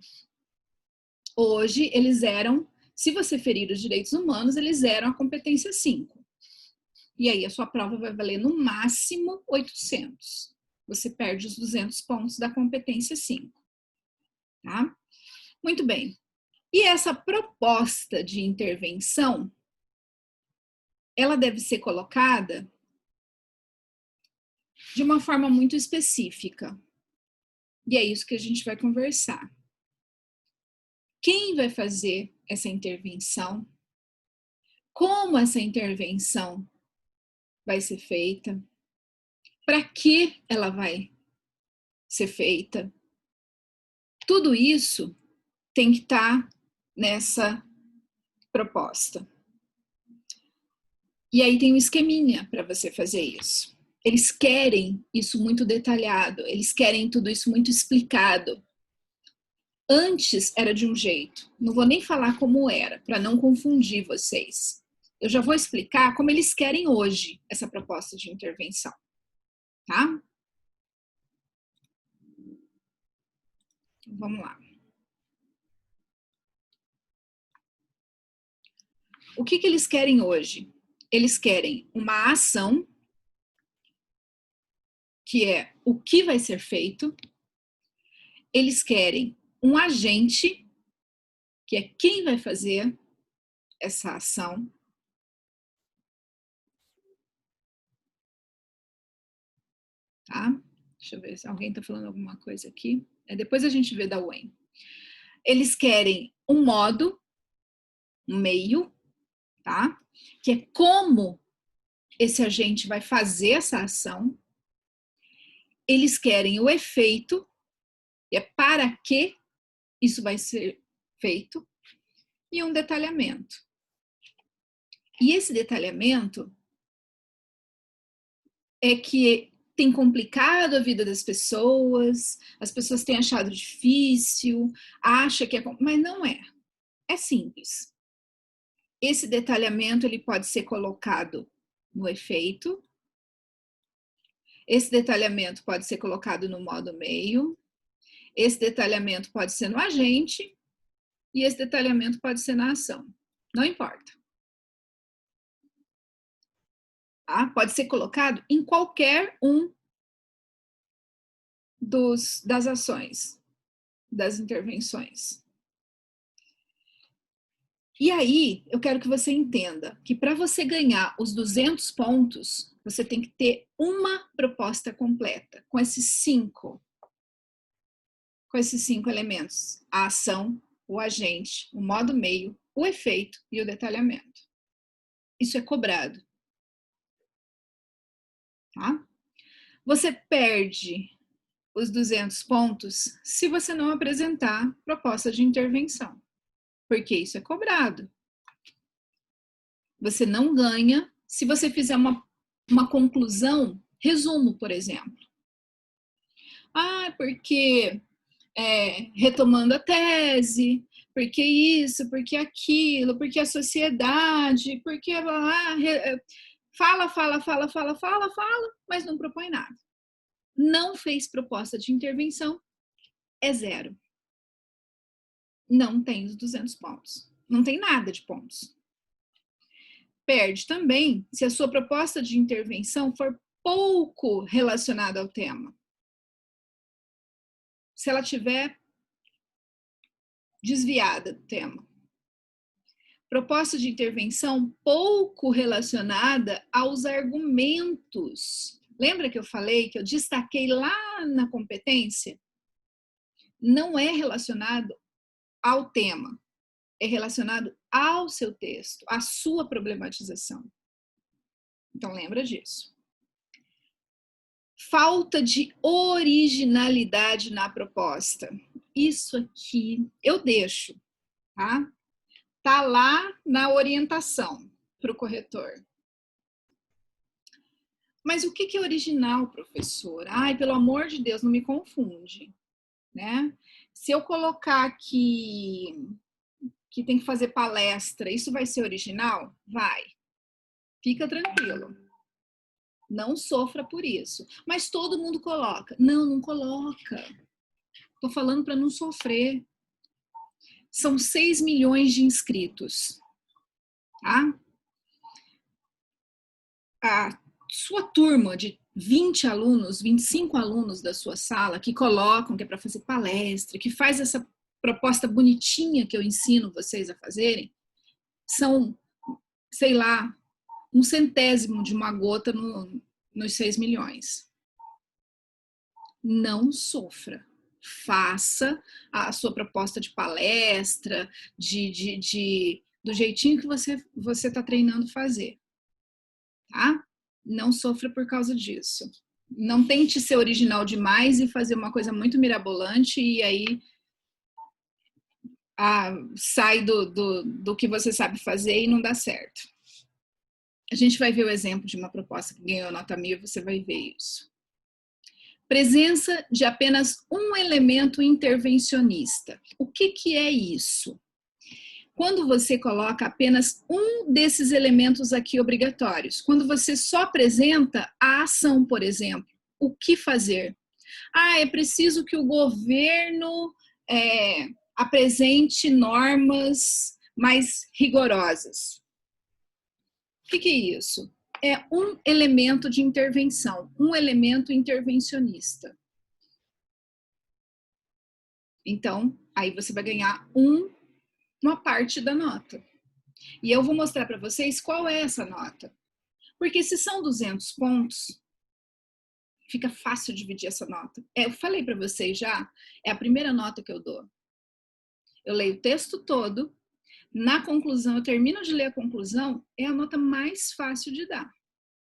Hoje, eles eram, se você ferir os direitos humanos, eles eram a competência 5. E aí, a sua prova vai valer no máximo 800. Você perde os 200 pontos da competência 5. Tá? Muito bem. E essa proposta de intervenção, ela deve ser colocada de uma forma muito específica. E é isso que a gente vai conversar. Quem vai fazer essa intervenção? Como essa intervenção vai ser feita? Para que ela vai ser feita? Tudo isso tem que estar nessa proposta. E aí tem um esqueminha para você fazer isso. Eles querem isso muito detalhado, eles querem tudo isso muito explicado. Antes era de um jeito, não vou nem falar como era, para não confundir vocês. Eu já vou explicar como eles querem hoje essa proposta de intervenção, tá? Então, vamos lá. O que eles querem hoje? Eles querem uma ação, que é o que vai ser feito. Eles querem um agente, que é quem vai fazer essa ação. Tá? Deixa eu ver se alguém está falando alguma coisa aqui. Depois a gente vê da UEM. Eles querem um modo, um meio, tá? Que é como esse agente vai fazer essa ação. Eles querem o efeito, que é para que isso vai ser feito, e um detalhamento. E esse detalhamento é que tem complicado a vida das pessoas, as pessoas têm achado difícil, acha que é, mas não é. É simples. Esse detalhamento ele pode ser colocado no efeito. Esse detalhamento pode ser colocado no modo meio. Esse detalhamento pode ser no agente. E esse detalhamento pode ser na ação. Não importa. Tá? Pode ser colocado em qualquer um das ações, das intervenções. E aí, eu quero que você entenda que para você ganhar os 200 pontos, você tem que ter uma proposta completa, com esses cinco elementos: a ação, o agente, o modo meio, o efeito e o detalhamento. Isso é cobrado. Tá? Você perde os 200 pontos se você não apresentar proposta de intervenção, porque isso é cobrado. Você não ganha se você fizer uma conclusão, resumo, por exemplo. Porque retomando a tese, porque isso, porque aquilo, porque a sociedade, porque fala, mas não propõe nada. Não fez proposta de intervenção, é 0. Não tem os 200 pontos. Não tem nada de pontos. Perde também se a sua proposta de intervenção for pouco relacionada ao tema. Se ela tiver desviada do tema. Proposta de intervenção pouco relacionada aos argumentos. Lembra que eu falei, que eu destaquei lá na competência? Não é relacionado ao tema, é relacionado ao seu texto, à sua problematização. Então, lembra disso. Falta de originalidade na proposta. Isso aqui eu deixo, tá? Tá lá na orientação para o corretor. Mas o que é original, professor? Ai, pelo amor de Deus, não me confunde, né? Se eu colocar aqui que tem que fazer palestra, isso vai ser original? Vai. Fica tranquilo. Não sofra por isso. Mas todo mundo coloca. Não coloca. Tô falando para não sofrer. São 6 milhões de inscritos. Tá? A sua turma de 20 alunos, 25 alunos da sua sala que colocam que é para fazer palestra, que faz essa proposta bonitinha que eu ensino vocês a fazerem, são, sei lá, 1/100º de uma gota nos 6 milhões. Não sofra. Faça a sua proposta de palestra, do jeitinho que você está treinando fazer. Tá? Não sofra por causa disso. Não tente ser original demais e fazer uma coisa muito mirabolante e aí sai do que você sabe fazer e não dá certo. A gente vai ver o exemplo de uma proposta que ganhou nota 1000 e você vai ver isso. Presença de apenas um elemento intervencionista. O que é isso? Quando você coloca apenas um desses elementos aqui obrigatórios, quando você só apresenta a ação, por exemplo, o que fazer? É preciso que o governo apresente normas mais rigorosas. O que é isso? É um elemento de intervenção, um elemento intervencionista. Então, aí você vai ganhar uma parte da nota. E eu vou mostrar para vocês qual é essa nota. Porque se são 200 pontos, fica fácil dividir essa nota. Eu falei para vocês já, é a primeira nota que eu dou. Eu leio o texto todo, na conclusão, eu termino de ler a conclusão, é a nota mais fácil de dar.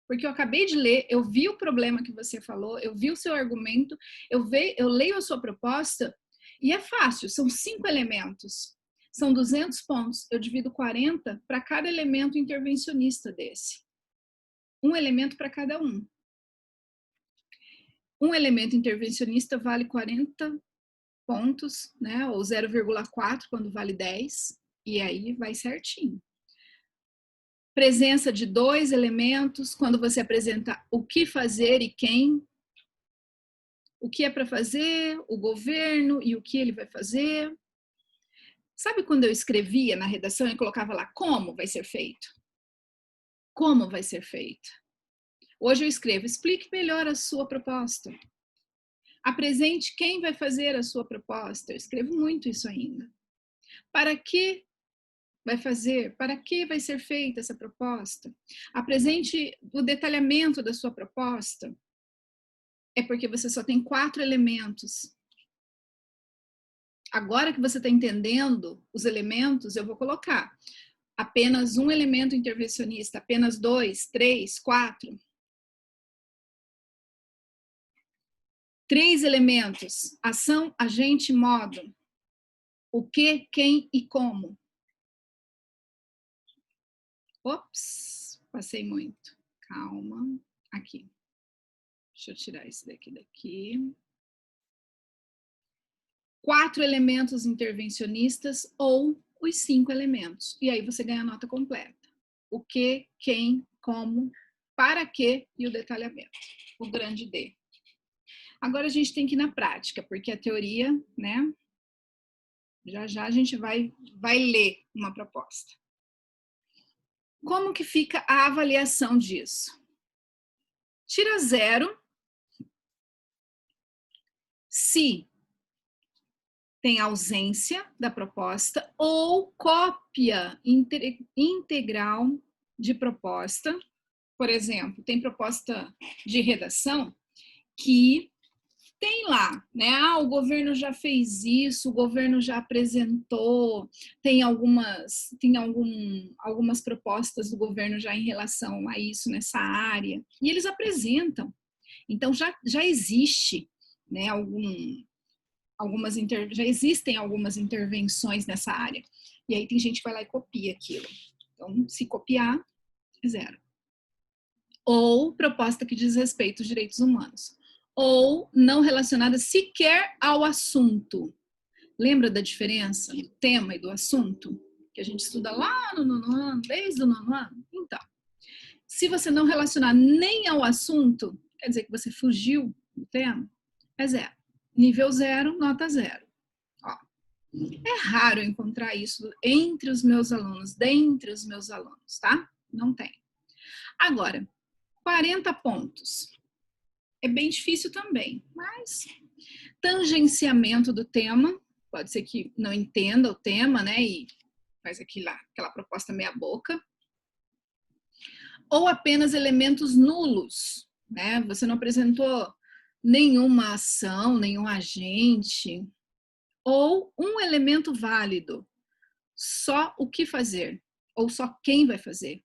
Porque eu acabei de ler, eu vi o problema que você falou, eu vi o seu argumento, eu leio a sua proposta e é fácil, são 5 elementos. São 200 pontos, eu divido 40 para cada elemento intervencionista desse. Um elemento para cada um. Um elemento intervencionista vale 40 pontos, né? Ou 0,4 quando vale 10, e aí vai certinho. Presença de 2 elementos, quando você apresenta o que fazer e quem. O que é para fazer, o governo e o que ele vai fazer. Sabe quando eu escrevia na redação e colocava lá como vai ser feito? Como vai ser feito? Hoje eu escrevo, explique melhor a sua proposta. Apresente quem vai fazer a sua proposta. Eu escrevo muito isso ainda. Para que vai fazer? Para que vai ser feita essa proposta? Apresente o detalhamento da sua proposta. É porque você só tem 4 elementos. Agora que você está entendendo os elementos, eu vou colocar apenas um elemento intervencionista, apenas 2, 3, 4. 3 elementos: ação, agente, modo. O que, quem e como. Ops, passei muito. Calma. Aqui. Deixa eu tirar esse daqui. 4 elementos intervencionistas ou os 5 elementos. E aí você ganha a nota completa. O que, quem, como, para quê e o detalhamento. O grande D. Agora a gente tem que ir na prática, porque a teoria, né? Já a gente vai ler uma proposta. Como que fica a avaliação disso? Tira 0 se tem ausência da proposta ou cópia integral de proposta. Por exemplo, tem proposta de redação que tem lá, né? O governo já fez isso, o governo já apresentou, tem algumas propostas do governo já em relação a isso nessa área, e eles apresentam. Então já existe, né, já existem algumas intervenções nessa área. E aí tem gente que vai lá e copia aquilo. Então, se copiar, é 0. Ou proposta que diz respeito aos direitos humanos. Ou não relacionada sequer ao assunto. Lembra da diferença do tema e do assunto? Que a gente estuda lá no 9º ano, desde o 9º ano? Então, se você não relacionar nem ao assunto, quer dizer que você fugiu do tema, é 0. Nível 0, nota 0. Ó, é raro encontrar isso entre os meus alunos, dentre os meus alunos, tá? Não tem. Agora, 40 pontos. É bem difícil também, mas tangenciamento do tema, pode ser que não entenda o tema, né, e faz aquela proposta meia boca. Ou apenas elementos nulos, né? Você não apresentou nenhuma ação, nenhum agente, ou um elemento válido, só o que fazer, ou só quem vai fazer.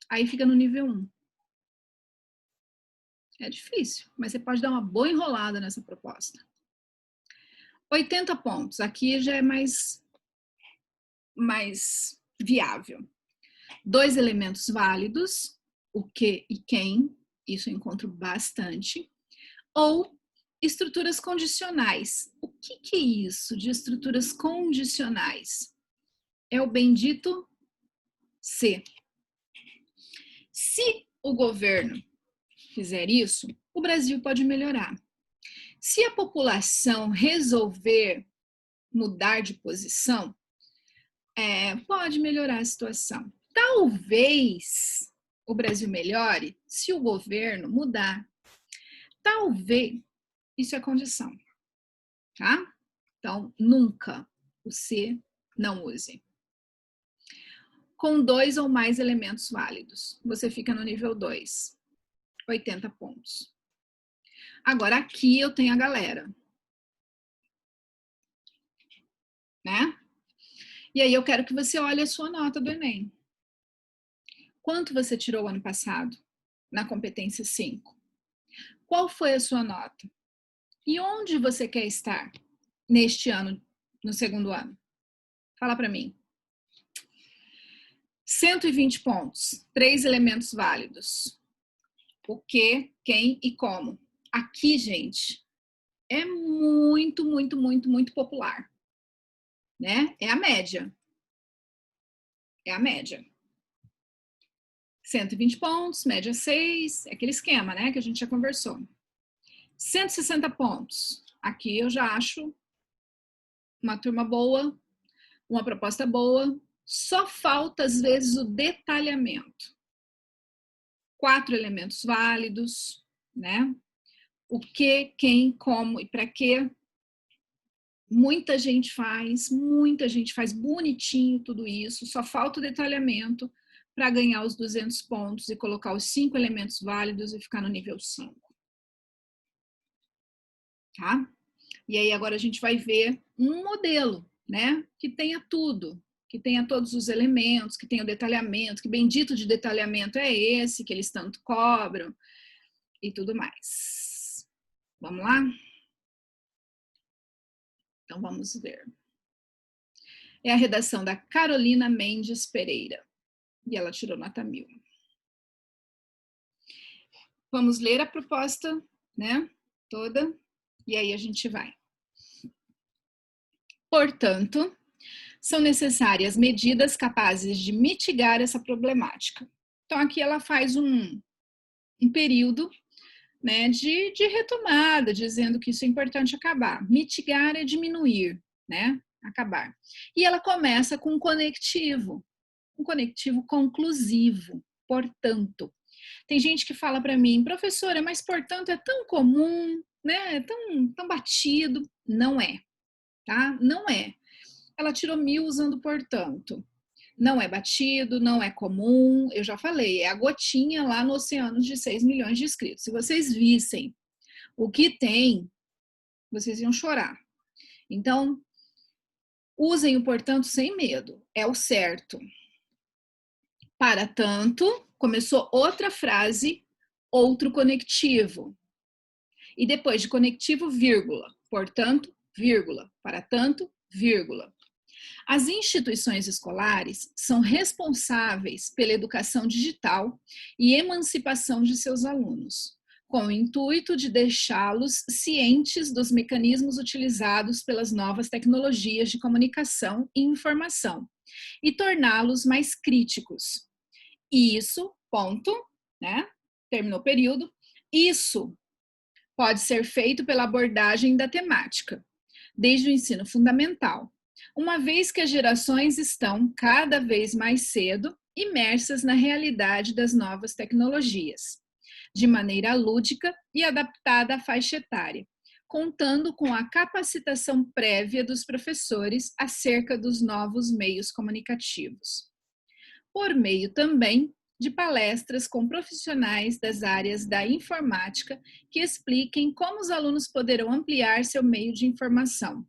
Aí fica no nível 1. É difícil, mas você pode dar uma boa enrolada nessa proposta. 80 pontos, aqui já é mais viável. 2 elementos válidos, o que e quem, isso eu encontro bastante. Ou estruturas condicionais. O que é isso de estruturas condicionais? É o bendito se. Se o governo fizer isso, o Brasil pode melhorar. Se a população resolver mudar de posição, pode melhorar a situação. Talvez o Brasil melhore se o governo mudar. Talvez, isso é condição, tá? Então, nunca o se não use. Com 2 ou mais elementos válidos, você fica no nível 2. 80 pontos. Agora, aqui eu tenho a galera. Né? E aí eu quero que você olhe a sua nota do Enem. Quanto você tirou ano passado na competência 5? Qual foi a sua nota? E onde você quer estar neste ano, no 2º ano? Fala para mim. 120 pontos, 3 elementos válidos. O que, quem e como. Aqui, gente, é muito, muito, muito, muito popular. Né? É a média. É a média. 120 pontos, média 6, é aquele esquema, né, que a gente já conversou. 160 pontos. Aqui eu já acho uma turma boa, uma proposta boa. Só falta, às vezes, o detalhamento. 4 elementos válidos, né? O que, quem, como e para quê. Muita gente faz bonitinho tudo isso, só falta o detalhamento para ganhar os 200 pontos e colocar os 5 elementos válidos e ficar no nível 5. Tá? E aí agora a gente vai ver um modelo, né, que tenha tudo, que tenha todos os elementos, que tenha o detalhamento, que bendito de detalhamento é esse, que eles tanto cobram e tudo mais. Vamos lá? Então vamos ver. É a redação da Carolina Mendes Pereira. E ela tirou nota 1000. Vamos ler a proposta, né, toda, e aí a gente vai. Portanto, são necessárias medidas capazes de mitigar essa problemática. Então, aqui ela faz um período, né, de retomada, dizendo que isso é importante acabar. Mitigar é diminuir, né, acabar. E ela começa com um conectivo conclusivo, portanto. Tem gente que fala para mim, professora, mas portanto é tão comum, né, é tão batido. Não é, tá? Não é. Ela tirou 1000 usando portanto. Não é batido, não é comum, eu já falei, é a gotinha lá no oceano de 6 milhões de inscritos. Se vocês vissem o que tem, vocês iam chorar. Então, usem o portanto sem medo, é o certo. Para tanto, começou outra frase, outro conectivo. E depois de conectivo, vírgula. Portanto, vírgula. Para tanto, vírgula. As instituições escolares são responsáveis pela educação digital e emancipação de seus alunos, com o intuito de deixá-los cientes dos mecanismos utilizados pelas novas tecnologias de comunicação e informação e torná-los mais críticos. Isso, ponto, né? Terminou o período. Isso pode ser feito pela abordagem da temática, desde o ensino fundamental, uma vez que as gerações estão cada vez mais cedo imersas na realidade das novas tecnologias, de maneira lúdica e adaptada à faixa etária, contando com a capacitação prévia dos professores acerca dos novos meios comunicativos. Por meio também de palestras com profissionais das áreas da informática que expliquem como os alunos poderão ampliar seu meio de informação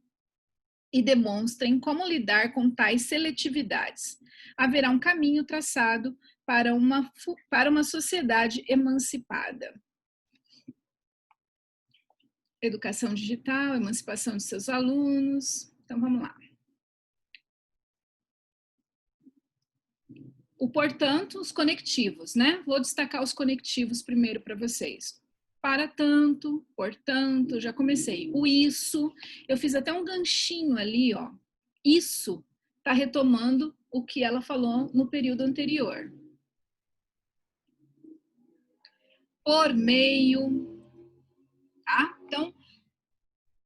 e demonstrem como lidar com tais seletividades. Haverá um caminho traçado para uma sociedade emancipada. Educação digital, emancipação de seus alunos. Então, vamos lá. O portanto, os conectivos, né? Vou destacar os conectivos primeiro para vocês. Para tanto, portanto, já comecei. O isso, eu fiz até um ganchinho ali, ó. Isso está retomando o que ela falou no período anterior. Por meio, tá? Então,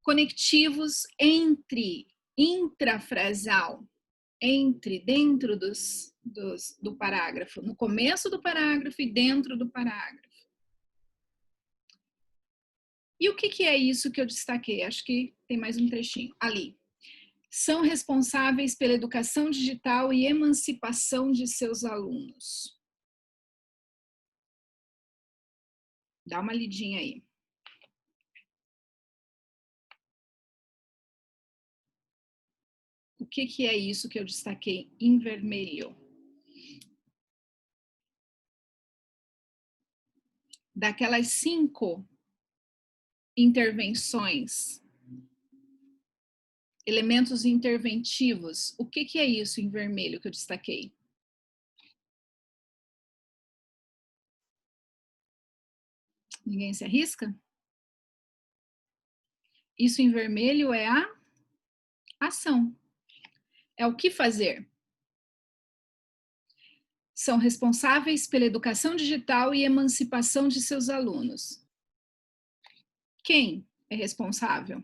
conectivos entre, intrafrasal, entre, dentro do parágrafo, no começo do parágrafo e dentro do parágrafo. E o que é isso que eu destaquei? Acho que tem mais um trechinho. Ali. São responsáveis pela educação digital e emancipação de seus alunos. Dá uma lidinha aí. O que é isso que eu destaquei em vermelho? Daquelas 5 intervenções, elementos interventivos, o que é isso em vermelho que eu destaquei? Ninguém se arrisca? Isso em vermelho é a ação. É o que fazer. São responsáveis pela educação digital e emancipação de seus alunos. Quem é responsável?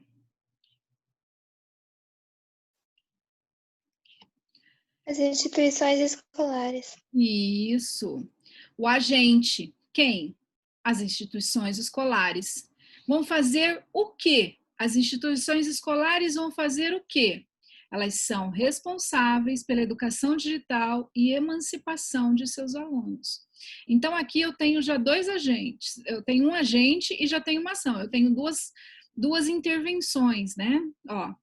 As instituições escolares. Isso. O agente. Quem? As instituições escolares. Vão fazer o quê? As instituições escolares vão fazer o quê? Elas são responsáveis pela educação digital e emancipação de seus alunos. Então, aqui eu tenho já dois agentes. Eu tenho um agente e já tenho uma ação. Eu tenho duas intervenções, né? Ó,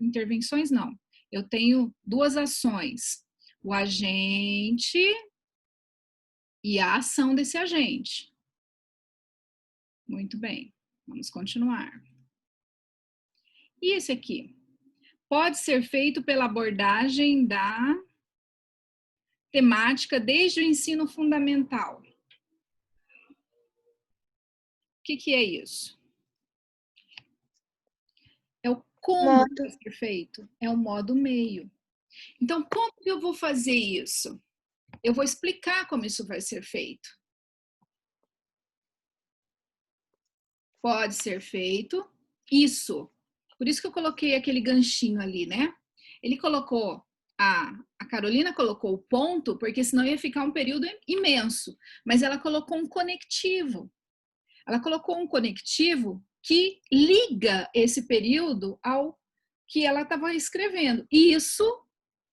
intervenções não. Eu tenho duas ações. O agente e a ação desse agente. Muito bem. Vamos continuar. E esse aqui? Pode ser feito pela abordagem da temática desde o ensino fundamental. O que é isso? É o como vai ser feito, é o modo meio. Então, como que eu vou fazer isso? Eu vou explicar como isso vai ser feito. Pode ser feito isso. Por isso que eu coloquei aquele ganchinho ali, né? Ele colocou, a Carolina colocou o ponto, porque senão ia ficar um período imenso. Mas ela colocou um conectivo. Ela colocou um conectivo que liga esse período ao que ela estava escrevendo. Isso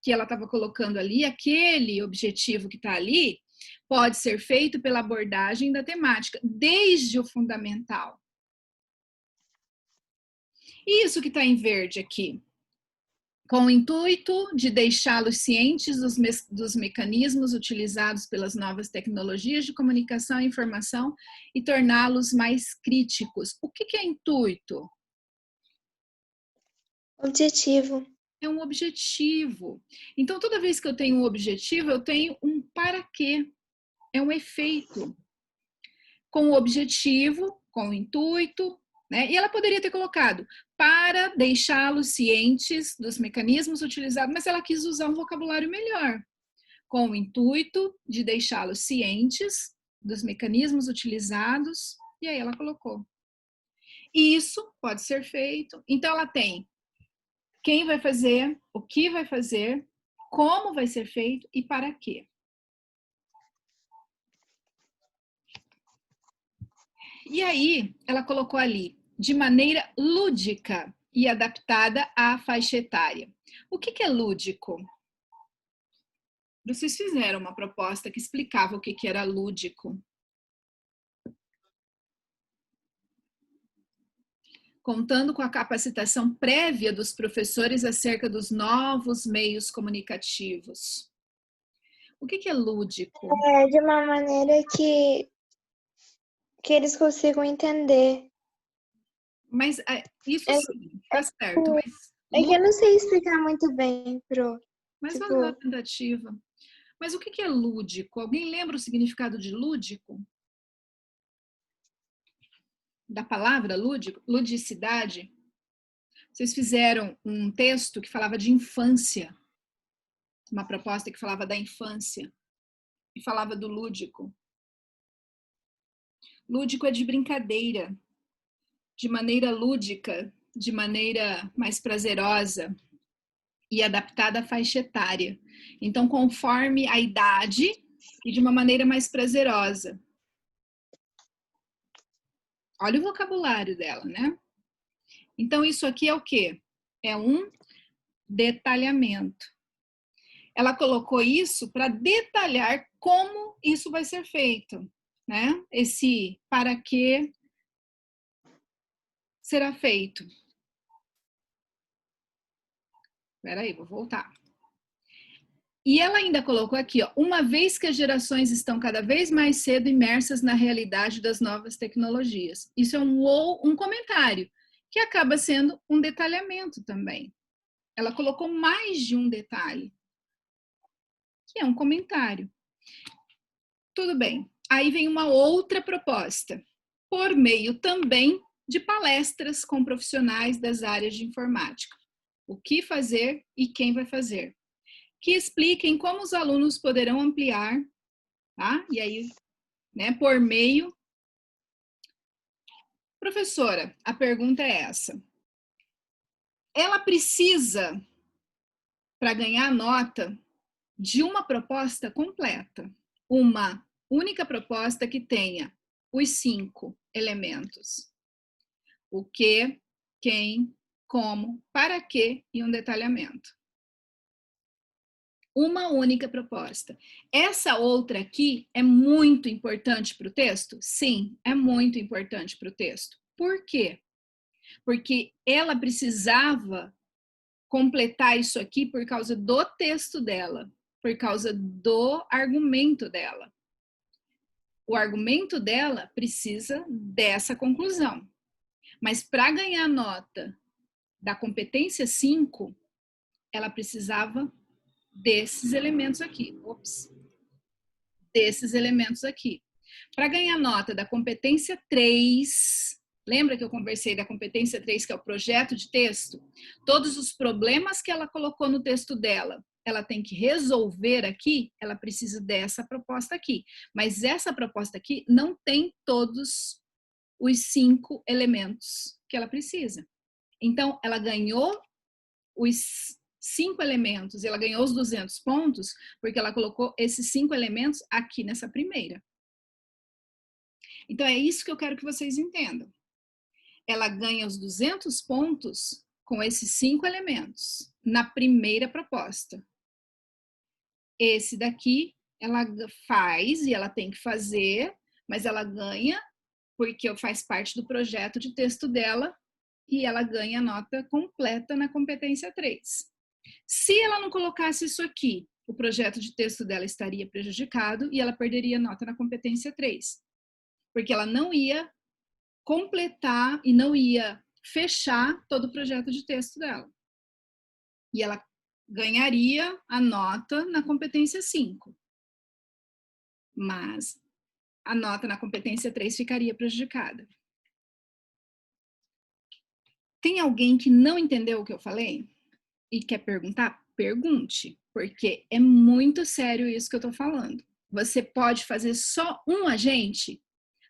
que ela estava colocando ali, aquele objetivo que está ali, pode ser feito pela abordagem da temática, desde o fundamental. Isso que está em verde aqui, com o intuito de deixá-los cientes dos mecanismos utilizados pelas novas tecnologias de comunicação e informação e torná-los mais críticos. O que é intuito? Objetivo. É um objetivo. Então, toda vez que eu tenho um objetivo, eu tenho um para quê. É um efeito. Com o objetivo, com o intuito, né? E ela poderia ter colocado para deixá-los cientes dos mecanismos utilizados, mas ela quis usar um vocabulário melhor, com o intuito de deixá-los cientes dos mecanismos utilizados, e aí ela colocou. Isso pode ser feito. Então, ela tem quem vai fazer, o que vai fazer, como vai ser feito e para quê. E aí, ela colocou ali, de maneira lúdica e adaptada à faixa etária. O que é lúdico? Vocês fizeram uma proposta que explicava o que era lúdico. Contando com a capacitação prévia dos professores acerca dos novos meios comunicativos. O que é lúdico? É de uma maneira que eles consigam entender. Mas isso sim, tá certo. Mas é que eu não sei explicar muito bem, Pro. Mas vamos dar tentativa. Mas o que é lúdico? Alguém lembra o significado de lúdico? Da palavra lúdico? Ludicidade? Vocês fizeram um texto que falava de infância. Uma proposta que falava da infância. E falava do lúdico. Lúdico é de brincadeira. De maneira lúdica. De maneira mais prazerosa. E adaptada à faixa etária. Então, conforme a idade e de uma maneira mais prazerosa. Olha o vocabulário dela, né? Então, isso aqui é o quê? É um detalhamento. Ela colocou isso para detalhar como isso vai ser feito, né? Esse para que será feito. Espera aí, vou voltar. E ela ainda colocou aqui, ó, uma vez que as gerações estão cada vez mais cedo imersas na realidade das novas tecnologias. Isso é um comentário, que acaba sendo um detalhamento também. Ela colocou mais de um detalhe, que é um comentário. Tudo bem. Aí vem uma outra proposta, por meio também de palestras com profissionais das áreas de informática. O que fazer e quem vai fazer. Que expliquem como os alunos poderão ampliar, tá? E aí, né, por meio... Professora, a pergunta é essa. Ela precisa, para ganhar nota, de uma proposta completa. Uma única proposta que tenha os 5 elementos. O que, quem, como, para quê e um detalhamento. Uma única proposta. Essa outra aqui é muito importante para o texto? Sim, é muito importante para o texto. Por quê? Porque ela precisava completar isso aqui por causa do texto dela, por causa do argumento dela. O argumento dela precisa dessa conclusão. Mas para ganhar nota da competência 5, ela precisava desses elementos aqui. Desses elementos aqui. Para ganhar nota da competência 3, lembra que eu conversei da competência 3, que é o projeto de texto? Todos os problemas que ela colocou no texto dela, ela tem que resolver aqui, ela precisa dessa proposta aqui. Mas essa proposta aqui não tem todos os 5 elementos que ela precisa. Então, ela ganhou os 5 elementos, ela ganhou os 200 pontos, porque ela colocou esses 5 elementos aqui nessa primeira. Então, é isso que eu quero que vocês entendam. Ela ganha os 200 pontos com esses 5 elementos, na primeira proposta. Esse daqui, ela faz e ela tem que fazer, mas ela ganha porque faz parte do projeto de texto dela e ela ganha a nota completa na competência 3. Se ela não colocasse isso aqui, o projeto de texto dela estaria prejudicado e ela perderia nota na competência 3. Porque ela não ia completar e não ia fechar todo o projeto de texto dela. E ela ganharia a nota na competência 5. Mas a nota na competência 3 ficaria prejudicada. Tem alguém que não entendeu o que eu falei e quer perguntar? Pergunte, porque é muito sério isso que eu estou falando. Você pode fazer só um agente?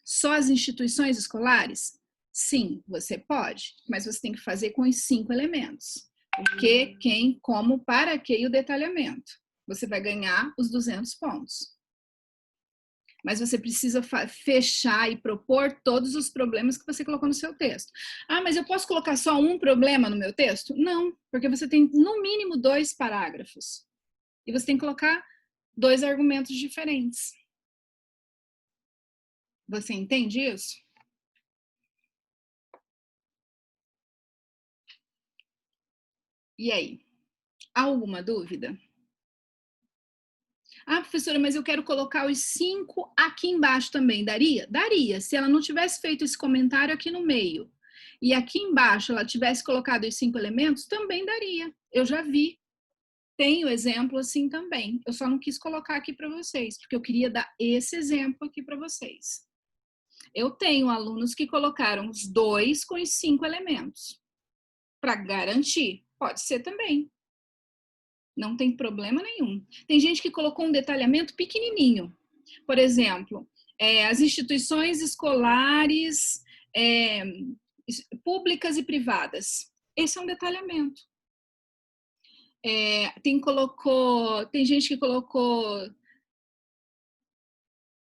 Só as instituições escolares? Sim, você pode, mas você tem que fazer com os 5 elementos. O que, quem, como, para quê e o detalhamento. Você vai ganhar os 200 pontos. Mas você precisa fechar e propor todos os problemas que você colocou no seu texto. Ah, mas eu posso colocar só um problema no meu texto? Não, porque você tem no mínimo 2 parágrafos. E você tem que colocar 2 argumentos diferentes. Você entende isso? E aí? Há alguma dúvida? Ah, professora, mas eu quero colocar os 5 aqui embaixo também. Daria? Daria. Se ela não tivesse feito esse comentário aqui no meio e aqui embaixo ela tivesse colocado os 5 elementos, também daria. Eu já vi. Tenho exemplo assim também. Eu só não quis colocar aqui para vocês, porque eu queria dar esse exemplo aqui para vocês. Eu tenho alunos que colocaram os 2 com os 5 elementos. Para garantir. Pode ser também. Não tem problema nenhum. Tem gente que colocou um detalhamento pequenininho. Por exemplo, as instituições escolares públicas e privadas. Esse é um detalhamento. Tem gente que colocou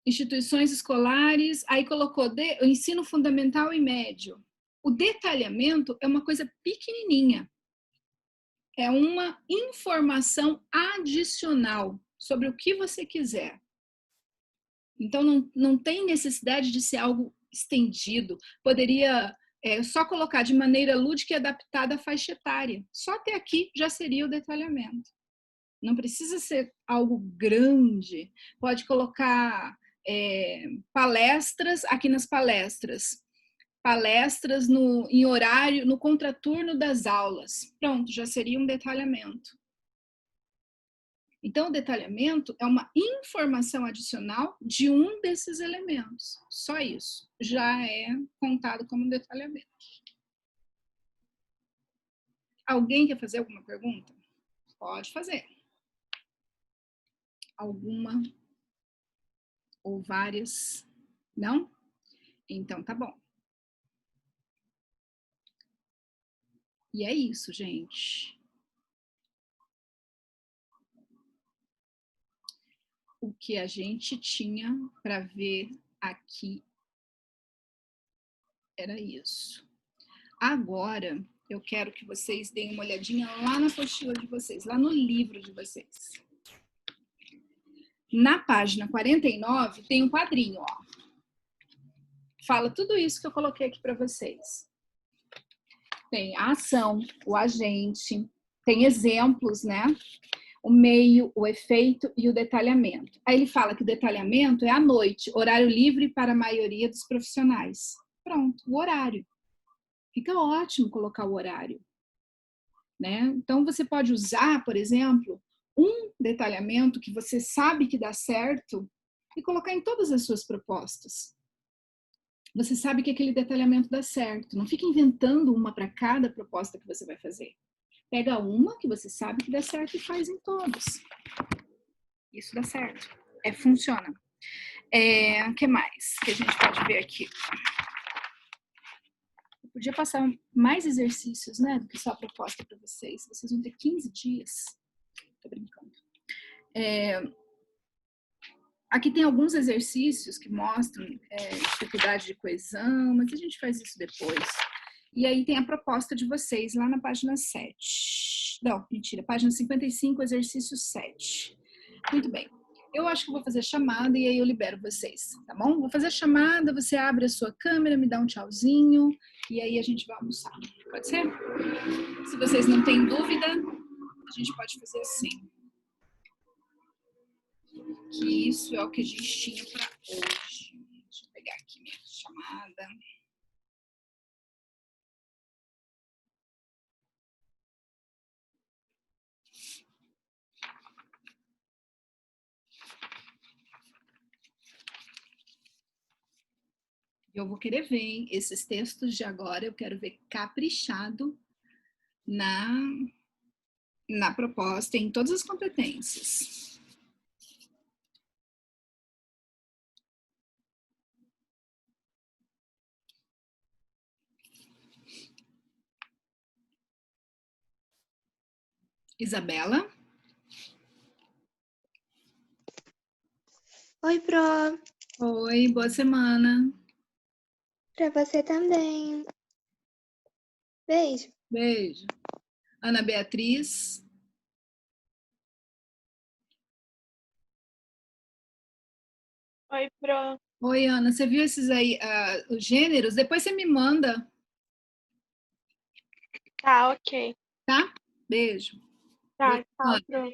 instituições escolares, aí colocou o ensino fundamental e médio. O detalhamento é uma coisa pequenininha. É uma informação adicional sobre o que você quiser. Então, não tem necessidade de ser algo estendido. Poderia só colocar de maneira lúdica e adaptada à faixa etária. Só até aqui já seria o detalhamento. Não precisa ser algo grande. Pode colocar palestras aqui nas palestras. Palestras em horário, no contraturno das aulas. Pronto, já seria um detalhamento. Então, o detalhamento é uma informação adicional de um desses elementos. Só isso. Já é contado como detalhamento. Alguém quer fazer alguma pergunta? Pode fazer. Alguma ou várias? Não? Então, tá bom. E é isso, gente. o que a gente tinha para ver aqui era isso. Agora, eu quero que vocês deem uma olhadinha lá na apostila de vocês, lá no livro de vocês. Na página 49, tem um quadrinho, ó. Fala tudo isso que eu coloquei aqui para vocês. Tem a ação, o agente, tem exemplos, né? O meio, o efeito e o detalhamento. Aí ele fala que o detalhamento é à noite, horário livre para a maioria dos profissionais. Pronto, o horário. Fica ótimo colocar o horário, né? Então, você pode usar, por exemplo, um detalhamento que você sabe que dá certo e colocar em todas as suas propostas. Você sabe que aquele detalhamento dá certo. Não fica inventando uma para cada proposta que você vai fazer. Pega uma que você sabe que dá certo e faz em todos. Isso dá certo. Funciona. O que mais que a gente pode ver aqui? Eu podia passar mais exercícios, né, do que só a proposta para vocês. Vocês vão ter 15 dias. Tô brincando. Aqui tem alguns exercícios que mostram dificuldade de coesão, mas a gente faz isso depois. E aí tem a proposta de vocês lá na página 7. Não, mentira, página 55, exercício 7. Muito bem. Eu acho que eu vou fazer chamada e aí eu libero vocês, tá bom? Vou fazer a chamada, você abre a sua câmera, me dá um tchauzinho e aí a gente vai almoçar. Pode ser? Se vocês não têm dúvida, a gente pode fazer assim. Que isso é o que a gente tinha para hoje. Deixa eu pegar aqui minha chamada. Eu vou querer ver, hein? Esses textos de agora, eu quero ver caprichado na proposta, em todas as competências. Isabela? Oi, Pro. Oi, boa semana. Pra você também. Beijo. Beijo. Ana Beatriz? Oi, Pro. Oi, Ana. Você viu esses aí, os gêneros? Depois você me manda, Tá, ok. tá? Beijo. Tá, Boa tchau, Pro.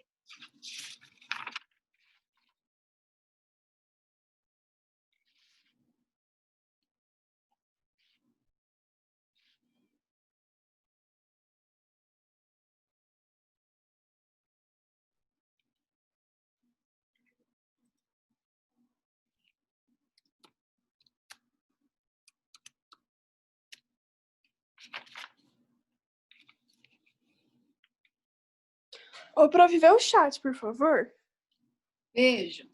Ô, Pro, vê o chat, por favor. Beijo.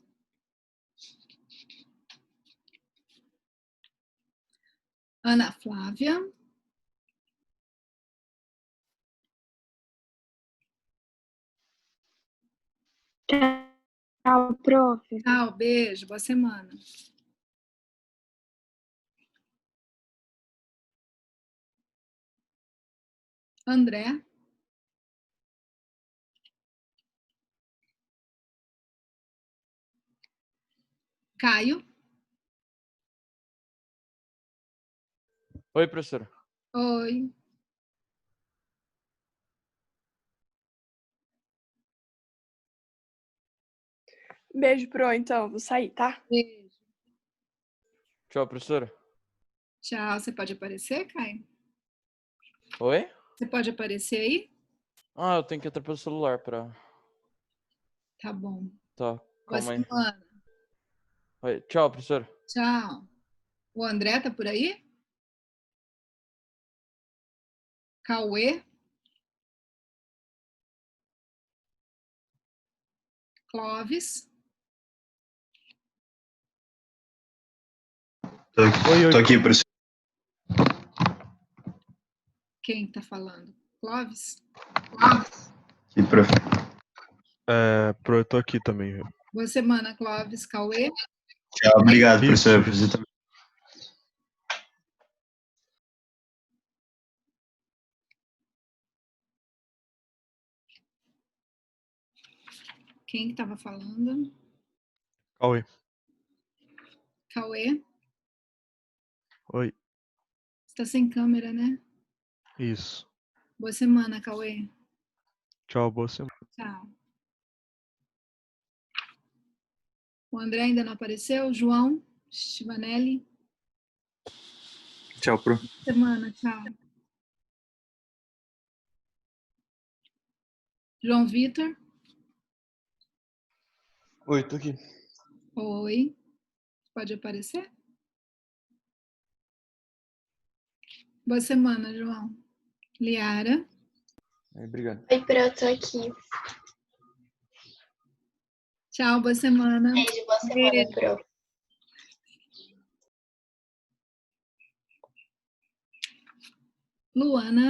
Ana Flávia? Tchau, prof. Tchau, beijo, boa semana. André? Caio? Oi, professora. Oi. Beijo, Pro, então. Vou sair, tá? Beijo. Tchau, professora. Tchau. Você pode aparecer, Caio? Oi? Você pode aparecer aí? Ah, eu tenho que entrar pelo celular pra... Tá bom. Tá, Boa calma aí. semana. Oi. Tchau, professora. Tchau. O André tá por aí? Cauê? Clóvis? Tô aqui, professor. Quem tá falando? Clóvis? Aqui, prof. Pro, eu tô aqui também, viu? Boa semana, Clóvis. Cauê? Tchau, obrigado, professor. Você também. Quem que estava falando? Cauê. Cauê? Oi. Você tá sem câmera, né? Isso. Boa semana, Cauê. Tchau, boa semana. Tchau. O André ainda não apareceu? João? Stivanelli? Tchau, Pro. Boa semana, tchau. João Vitor? Oi, tô aqui. Oi. Pode aparecer? Boa semana, João. Liara? Obrigado. Oi, Pro, tô aqui. Tchau, boa semana. Beijo, boa semana, Beijo. Pro. Luana?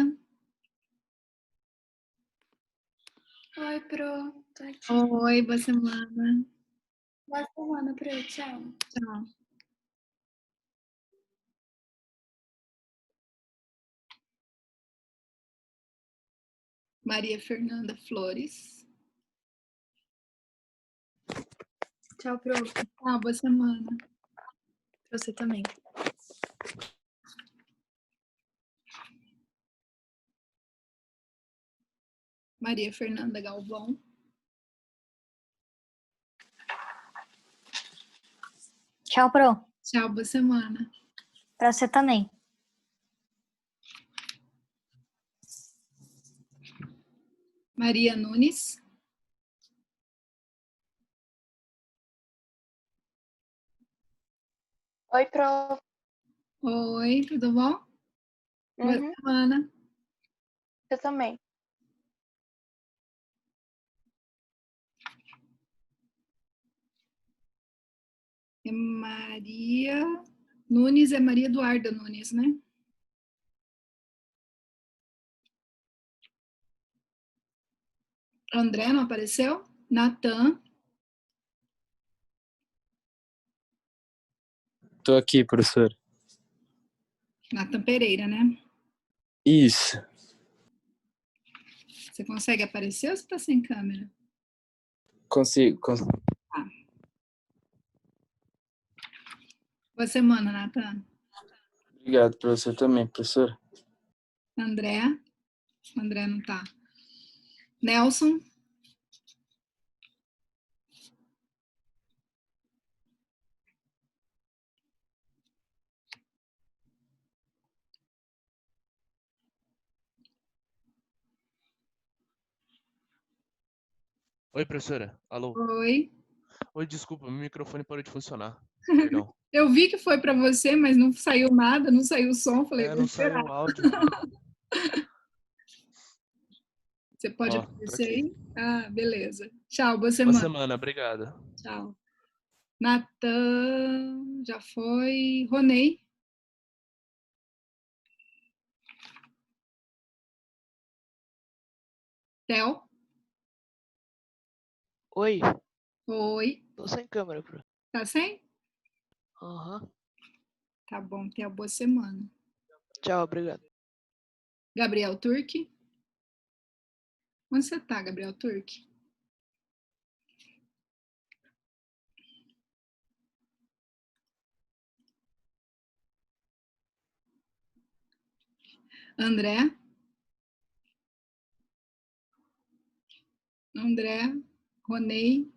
Oi, Pro. Tô aqui. Oi, boa semana. Boa semana, Pro. Tchau. Tchau. Maria Fernanda Flores? Tchau, Pro. Tchau, boa semana. Pra você também. Maria Fernanda Galvão? Tchau, Pro. Tchau, boa semana. Pra você também. Maria Nunes? Oi, Pro. Oi, tudo bom? Boa Uhum, semana. eu também. É Maria Nunes, é Maria Eduarda Nunes, né? André não apareceu? Natan? Tô aqui, professor. Natan Pereira, né? Isso. Você consegue aparecer ou você tá sem câmera? Consigo. Tá. Boa semana, Natan. Obrigado, professor, também, professor. André? André não tá. Nelson? Oi, professora. Alô. Oi. Oi, desculpa, meu microfone parou de funcionar. Perdão. Eu vi que foi para você, mas não saiu nada, não saiu o som. Falei, vou Não esperar. saiu o áudio. Você pode Ó, tô aparecer aqui. aí? Ah, beleza. Tchau, boa Boa semana. semana, obrigado. Tchau. Natan, já foi. Ronei. Theo. Oi, Oi. tô sem câmera, Pro. Tá sem? Aham. Tá bom, Theo, boa semana. Tchau, obrigado. Gabriel Turque. Onde você tá, Gabriel Turque? André. André. Ronei.